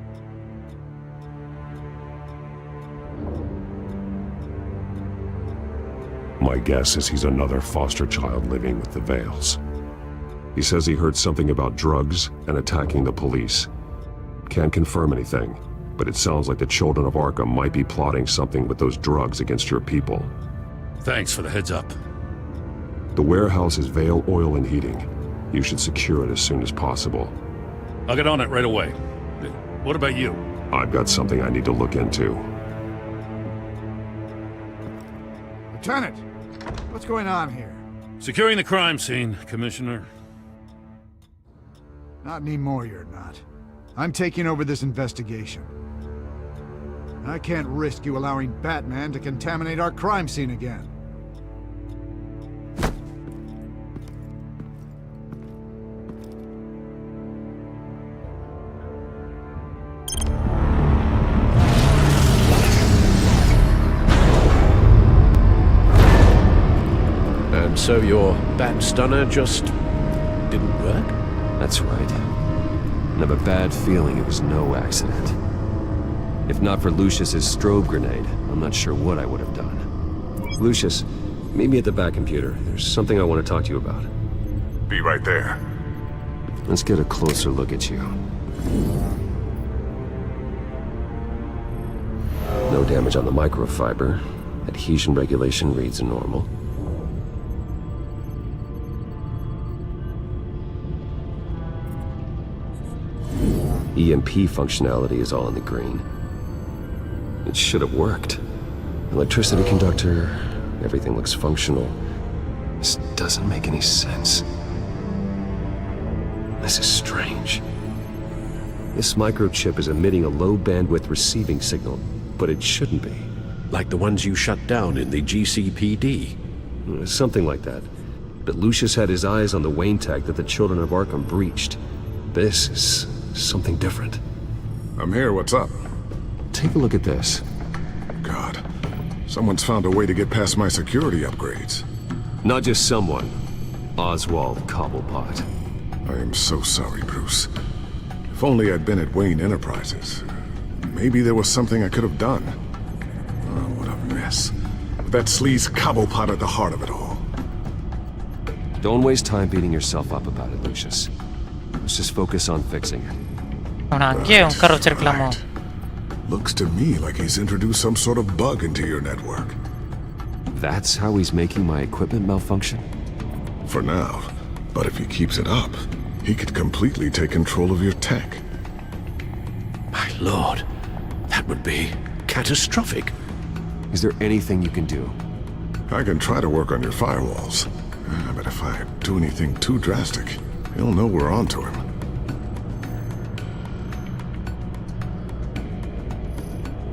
My guess is he's another foster child living with the Vales. He says he heard something about drugs and attacking the police. Can't confirm anything, but it sounds like the children of Arkham might be plotting something with those drugs against your people. Thanks for the heads up. The warehouse is Vale Oil and Heating. You should secure it as soon as possible. I'll get on it right away. What about you? I've got something I need to look into. Lieutenant, what's going on here? Securing the crime scene, Commissioner. Not anymore, you're not. I'm taking over this investigation. I can't risk you allowing Batman to contaminate our crime scene again. And so your bat stunner just didn't work? That's right. And I have a bad feeling it was no accident. If not for Lucius's strobe grenade, I'm not sure what I would have done. Lucius, meet me at the back computer. There's something I want to talk to you about. Be right there. Let's get a closer look at you. No damage on the microfiber. Adhesion regulation reads normal. EMP functionality is all in the green. It should have worked. Electricity conductor, everything looks functional. This doesn't make any sense. This is strange. This microchip is emitting a low-bandwidth receiving signal, but it shouldn't be. Like the ones you shut down in the GCPD? Something like that. But Lucius had his eyes on the Wayne tag that the Children of Arkham breached. This is something different. I'm here, what's up? Take a look at this. God, someone's found a way to get past my security upgrades. Not just someone. Oswald Cobblepot. I am so sorry, Bruce. If only I'd been at Wayne Enterprises. Maybe there was something I could have done. Oh, what a mess. That sleaze Cobblepot at the heart of it all. Don't waste time beating yourself up about it, Lucius. Let's just focus on fixing it. Right. Looks to me like he's introduced some sort of bug into your network. That's how he's making my equipment malfunction? For now. But if he keeps it up, he could completely take control of your tech. My lord, that would be catastrophic. Is there anything you can do? I can try to work on your firewalls. But if I do anything too drastic, he'll know we're onto him.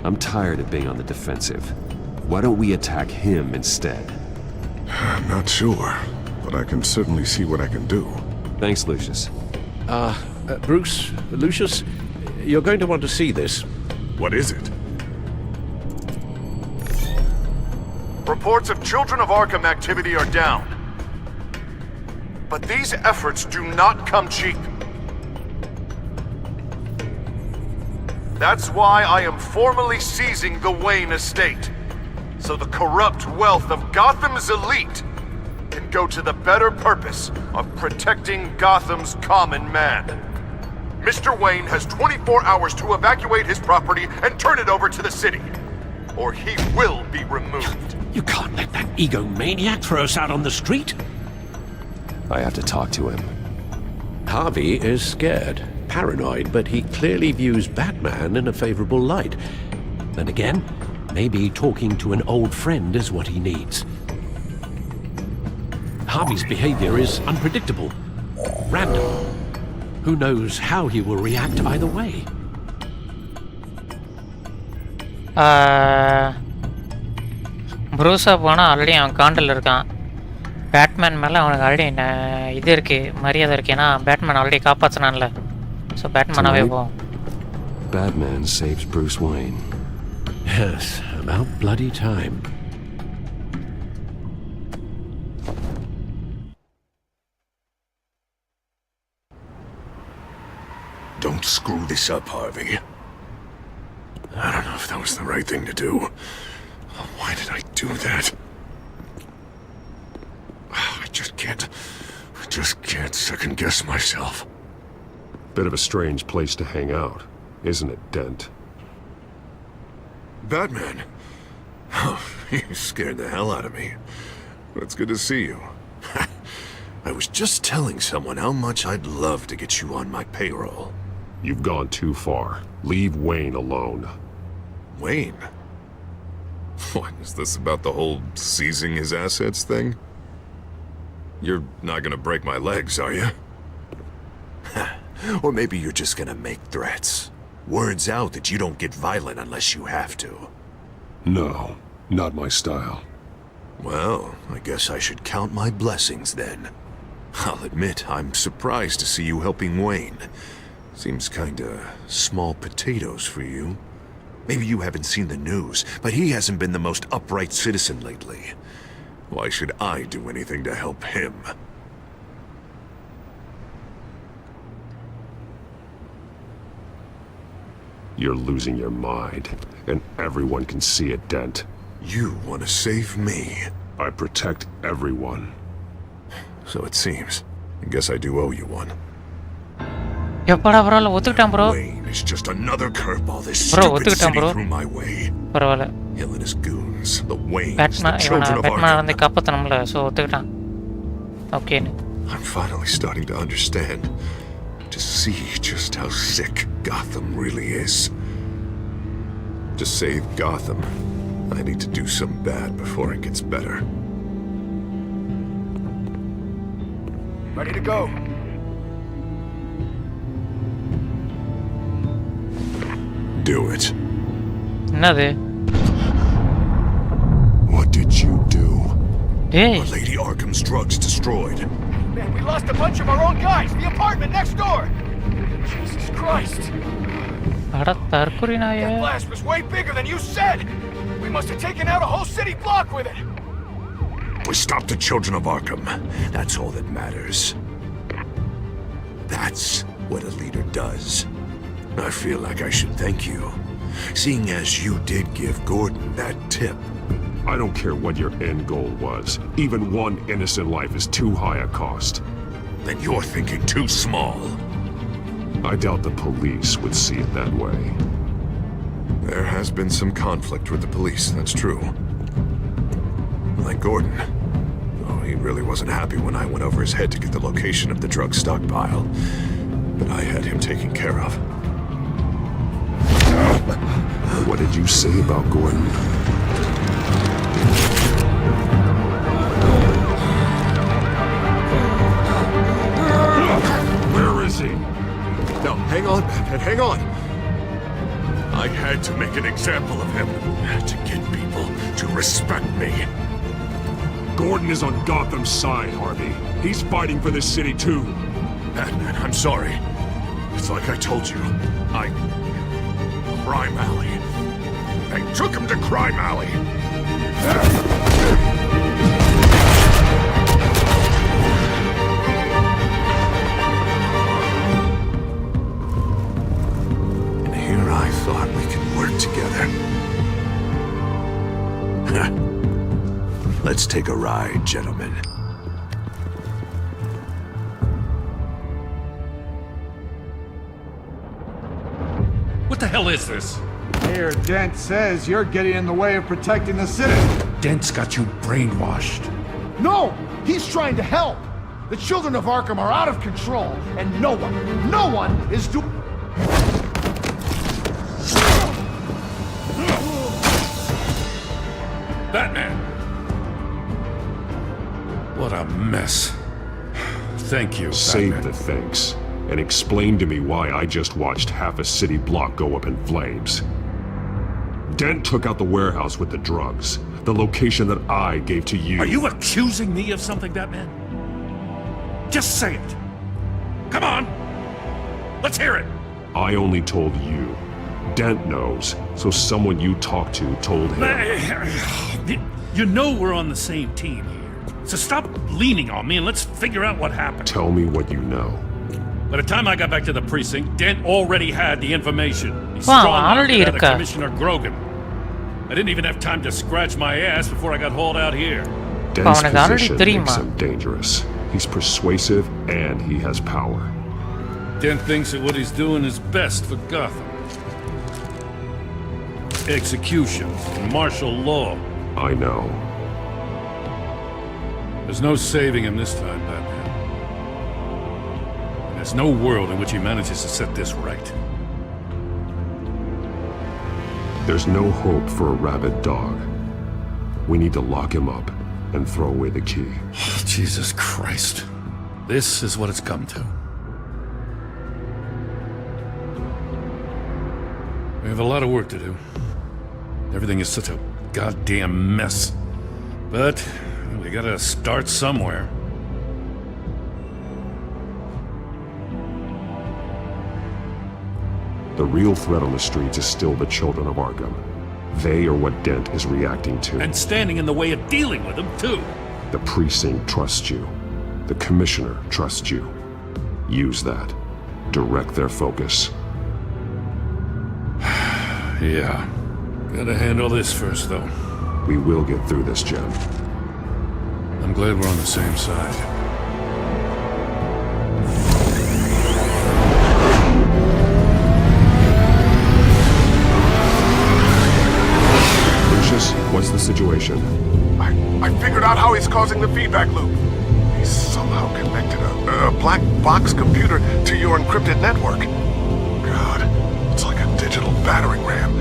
I'm tired of being on the defensive. Why don't we attack him instead? I'm not sure, but I can certainly see what I can do. Thanks, Lucius. Bruce, Lucius, you're going to want to see this. What is it? Reports of Children of Arkham activity are down. But these efforts do not come cheap. That's why I am formally seizing the Wayne estate, so the corrupt wealth of Gotham's elite can go to the better purpose of protecting Gotham's common man. Mr. Wayne has 24 hours to evacuate his property and turn it over to the city, or he will be removed. You can't let that egomaniac throw us out on the street. I have to talk to him. Harvey is scared, paranoid, but he clearly views Batman in a favorable light. And again, maybe talking to an old friend is what he needs. Harvey's behavior is unpredictable, random. Who knows how he will react either way? ப்ரூஸா போனால் already அவன் காண்டில் இருக்கான். Batman மேலே அவனுக்கு already இது இருக்குது, மரியாதை இருக்குது. ஏன்னா பேட்மேன் ஆல்ரெடி காப்பாற்றினான்ல. ஸோ பேட்மேனாகவே போவோம். Batman saves Bruce Wayne. Yes, about bloody time. Don't screw this up, Harvey. I don't know if that was the right thing to do. Why did I do that? I just can't second-guess myself. Bit of a strange place to hang out, isn't it, Dent? Batman? Oh, you scared the hell out of me. But it's good to see you. I was just telling someone how much I'd love to get you on my payroll. You've gone too far. Leave Wayne alone. Wayne? What, is this about the whole seizing his assets thing? You're not gonna break my legs, are you? Or maybe you're just gonna make threats. Words out that you don't get violent unless you have to. No, not my style. Well, I guess I should count my blessings then. I'll admit, I'm surprised to see you helping Wayne. Seems kinda small potatoes for you. Maybe you haven't seen the news, but he hasn't been the most upright citizen lately. Why should I do anything to help him? You're losing your mind, and everyone can see it, Dent. You want to save me? I protect everyone. So it seems. I guess I do owe you one. எப்படா பரவாயில்ல ஒத்துக்கிட்டான் bro. Wayne is just another curveball this Bro, stupid ஒத்துக்கிட்டான் city bro. threw my way. பரவாயில்ல. Hill and his goons, the Waynes, the Batman children of Batman Arkham. வந்து காப்பாத்தணும்ல so ஒத்துக்கிட்டான். ஓகேன்னு. I'm finally starting to understand, to see just how sick Gotham really is. To save Gotham, I need to do some bad before it gets better. Ready to go. Do it. என்னது? What did you do? Hey. Are Lady Arkham's drugs destroyed? Man, we lost a bunch of our own guys. The apartment next door. Jesus Christ. அட தற்குறி நாயே. That blast was way bigger than you said. We must have taken out a whole city block with it. We stopped the children of Arkham. That's all that matters. That's what a leader does. I feel like I should thank you, seeing as you did give Gordon that tip. I don't care what your end goal was. Even one innocent life is too high a cost. Then you're thinking too small. I doubt the police would see it that way. There has been some conflict with the police, that's true. Like Gordon. Oh, he really wasn't happy when I went over his head to get the location of the drug stockpile. But I had him taken care of. What did you say about Gordon? Where is he? No, hang on, Batman, hang on. I had to make an example of him to get people to respect me. Gordon is on Gotham's side, Harvey. He's fighting for this city too. Batman, I'm sorry. It's like I told you. Crime Alley. They took him to Crime Alley. And here I thought we could work together. Let's take a ride, gentlemen. What the hell is this? Mayor Dent says you're getting in the way of protecting the city. Dent's got you brainwashed. No! He's trying to help! The children of Arkham are out of control, and no one is doing... Batman! What a mess. Thank you, Save Batman. the thanks. And explain to me why I just watched half a city block go up in flames. Dent took out the warehouse with the drugs, the location that I gave to you. Are you accusing me of something, Batman? Just say it. Come on! Let's hear it! I only told you. Dent knows, so someone you talked to told him. You know we're on the same team here. So stop leaning on me and let's figure out what happened. Tell me what you know. By the time I got back to the precinct, Dent already had the information. He Wow, strong-armed already it out of இருக்கா? Commissioner Grogan. I didn't even have time to scratch my ass before I got hauled out here. Dent's அவனுக்கு already position தெரியுமா? makes him dangerous. He's persuasive and he has power. Dent thinks that what he's doing is best for Gotham. Execution, martial law. I know. There's no saving him this time, Batman. There's no world in which he manages to set this right. There's no hope for a rabid dog. We need to lock him up and throw away the key. Jesus Christ. This is what it's come to. We have a lot of work to do. Everything is such a goddamn mess. But we gotta start somewhere. The real threat on the streets is still the children of Arkham. They are what Dent is reacting to. And standing in the way of dealing with them, too. The precinct trusts you. The commissioner trusts you. Use that. Direct their focus. Yeah. Gotta handle this first, though. We will get through this, Jim. I'm glad we're on the same side. Lucius, what's the situation? I figured out how he's causing the feedback loop. He's somehow connected a black box computer to your encrypted network. God, it's like a digital battering ram.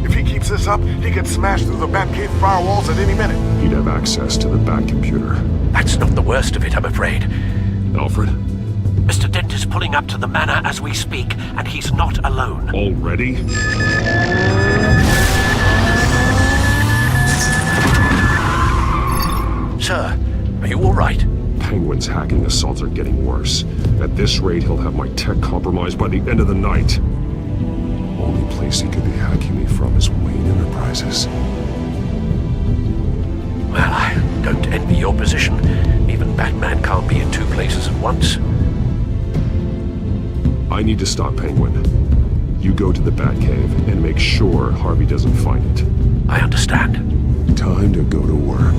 If he keeps this up, he could smash through the Batcave firewalls at any minute. He'd have access to the Bat computer. That's not the worst of it, I'm afraid. Alfred? Mr. Dent is pulling up to the manor as we speak, and he's not alone. Already? Sir, are you all right? Penguin's hacking assaults are getting worse. At this rate, he'll have my tech compromised by the end of the night. Only place he could be hacking me from is Wayne Enterprises. Well, I don't envy your position. Even Batman can't be in two places at once. I need to stop Penguin. You go to the Batcave and make sure Harvey doesn't find it. I understand. Time to go to work.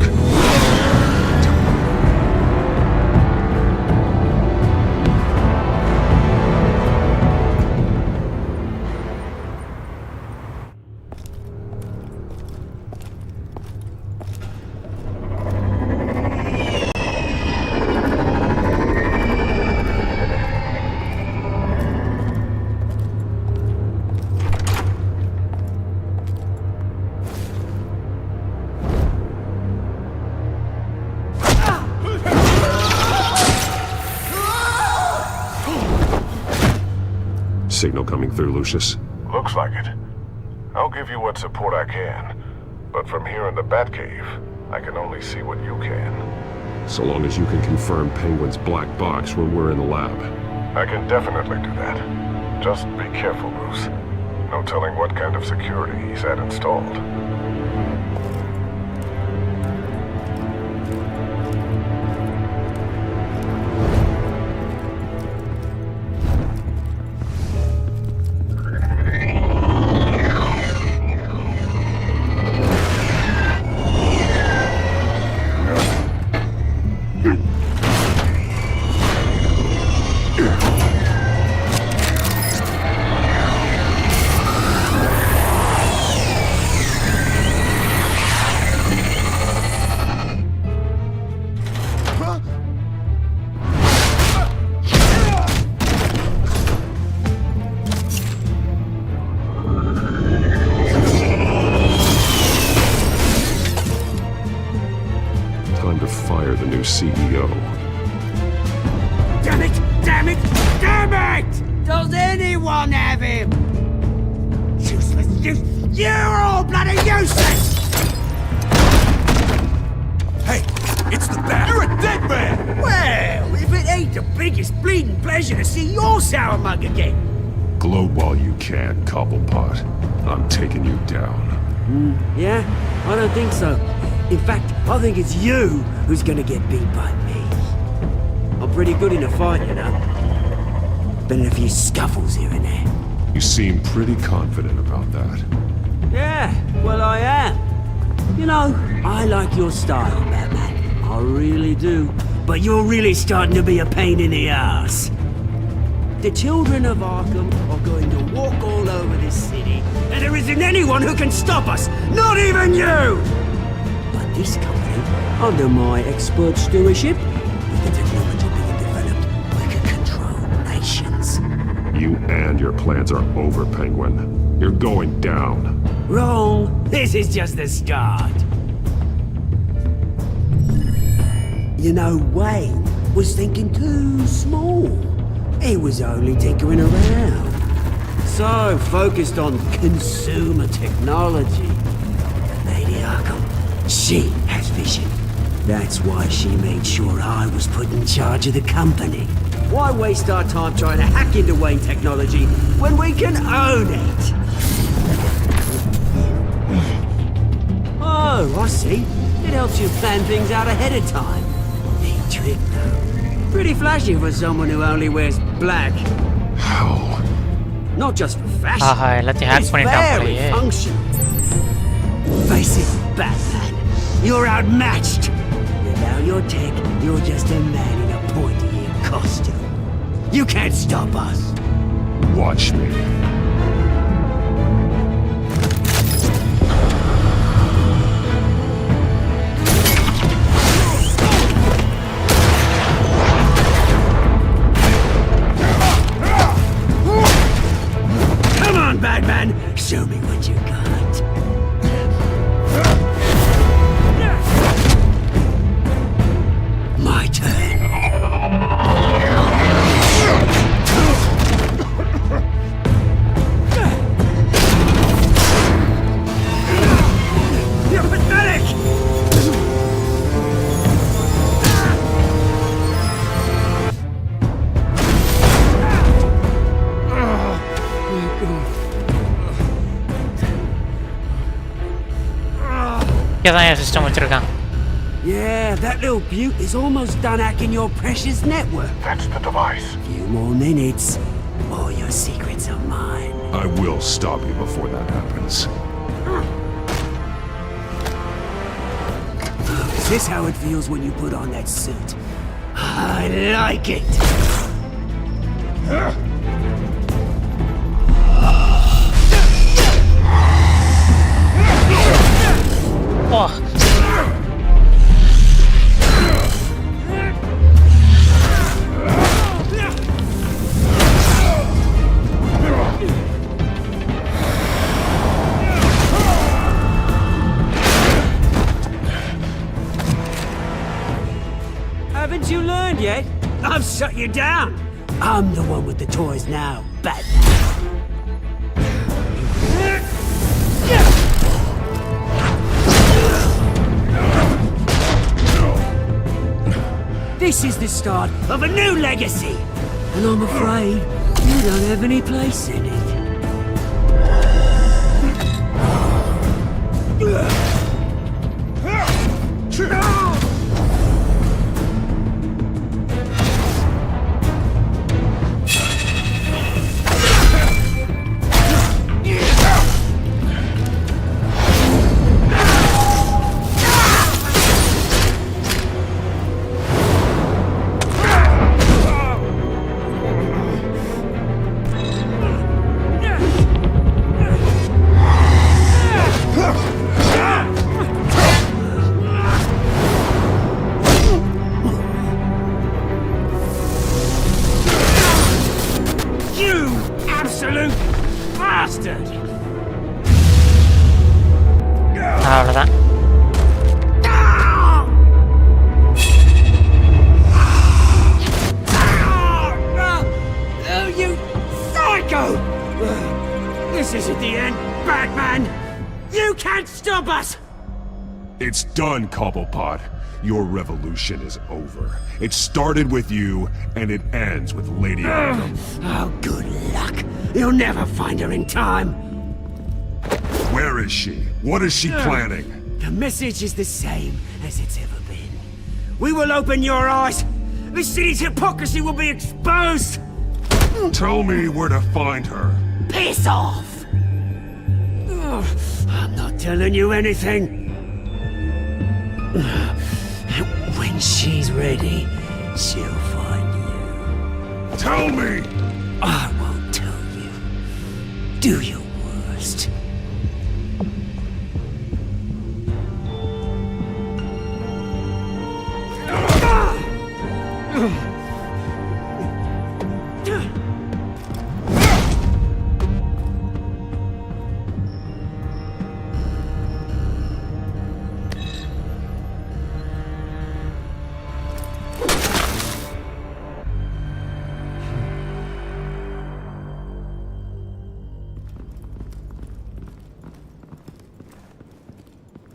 Signal coming through, Lucius. Looks like it. I'll give you what support I can. But from here in the Batcave, I can only see what you can. So long as you can confirm Penguin's black box when we're in the lab. I can definitely do that. Just be careful, Bruce. No telling what kind of security he's had installed. CEO. Damn it! Damn it! Damn it! Does anyone have him? Useless! You're all bloody useless! Hey, it's the Bat! You're a dead man! Well, if it ain't the biggest bleeding pleasure to see your sour mug again. Gloat while you can, Cobblepot. I'm taking you down. Yeah? I don't think so. In fact, I think it's you who's gonna get beat by me. I'm pretty good in a fight, you know. Been in a few scuffles here and there. You seem pretty confident about that. Yeah, well I am. You know, I like your style, Batman. I really do. But you're really starting to be a pain in the ass. The children of Arkham are going to walk all over this city, and there isn't anyone who can stop us! Not even you! This company, under my expert stewardship, with the technology being developed, we can control nations. You and your plans are over, Penguin. You're going down. Wrong. This is just the start. You know, Wayne was thinking too small. He was only tinkering around. So focused on consumer technology. Lady Arkham, she has vision. That's why she made sure I was put in charge of the company. Why waste our time trying to hack into Wayne technology when we can own it? Oh, I see. It helps you plan things out ahead of time. Neat trick, though. Pretty flashy for someone who only wears black. How? Not just for fashion. ஆஹா எல்லாத்தையும் hack It's பண்ணிட்டான் very போலயே. functional. Face it, Batman. You're outmatched. Without your tech, you're just a man in a pointy-eared costume. You can't stop us. Watch me. Come on, Batman. Show me what you got. My turn. You're pathetic! இதான் என் system வச்சிருக்கான். Yeah, that little beaut is almost done hacking your precious network. That's the device. Few more minutes, all your secrets are mine. I will stop you before that happens. Is this how it feels when you put on that suit? I like it. Oh. Haven't you learned yet? I've shut you down. I'm the one with the toys now, Batman. This is the start of a new legacy, and I'm afraid you don't have any place in it. அவ்வளோதான். Oh, you psycho! This isn't the end, Batman! You can't stop us! It's done, Cobblepot. Your revolution is over. It started with you, and it ends with Lady Arkham. Oh, good luck. You'll never find her in time. Where is she? What is she planning? The message is the same as it's ever been. We will open your eyes. The city's hypocrisy will be exposed. Tell me where to find her. Piss off! I'm not telling you anything. When she's ready, she'll find you. Tell me! I won't tell you. Do your worst.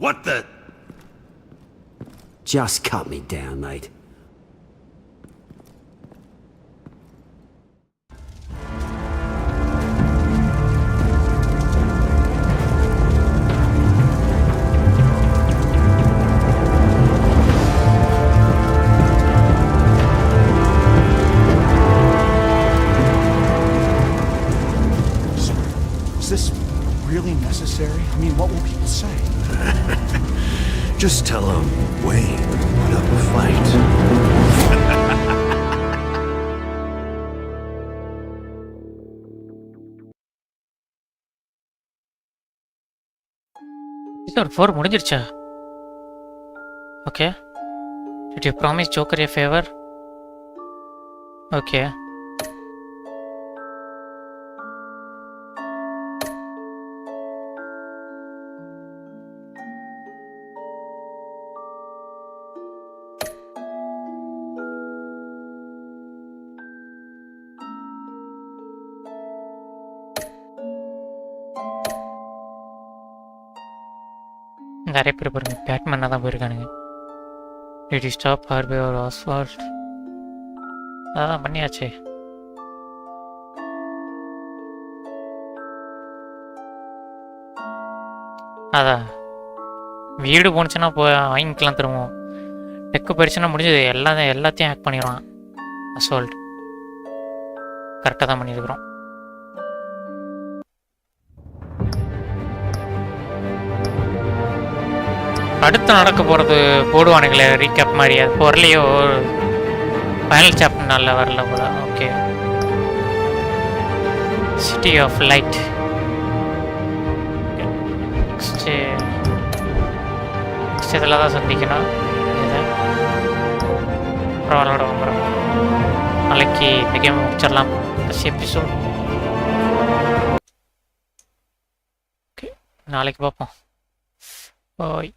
What the? Just cut me down, mate. Just tell him Wayne put up a fight. Episode 4 முடிஞ்சிருச்சா? Okay. Did you promise Joker a favor? Okay. நிறைய பேர் பாருங்க பேட்மேனாக தான் போயிருக்கானுங்க. Did you stop Harvey or Oswald? அதான் பண்ணியாச்சே. அதான் வீடு போணுச்சுன்னா வாங்கிக்கலாம் திரும்பவும். டெக்கு போயிடுச்சுன்னா முடிஞ்சது. எல்லாத்தையும் ஹேக் பண்ணிடுவான் அசால்ட். கரெக்டாக தான் பண்ணியிருக்கிறோம். அடுத்து நடக்க போகிறது போடுவானுங்களே ரீகேப் மாதிரி. அது பொருளையோ ஃபைனல் சாப்டர் நல்ல வரல போல. Okay. City of light. Next இதில் தான் சந்திக்கணும். பரவாயில்ல வந்துடும். நாளைக்கு இந்த கேம் முடிச்சிடலாம். எபிசோட் ஓகே நாளைக்கு பார்ப்போம். பாய்.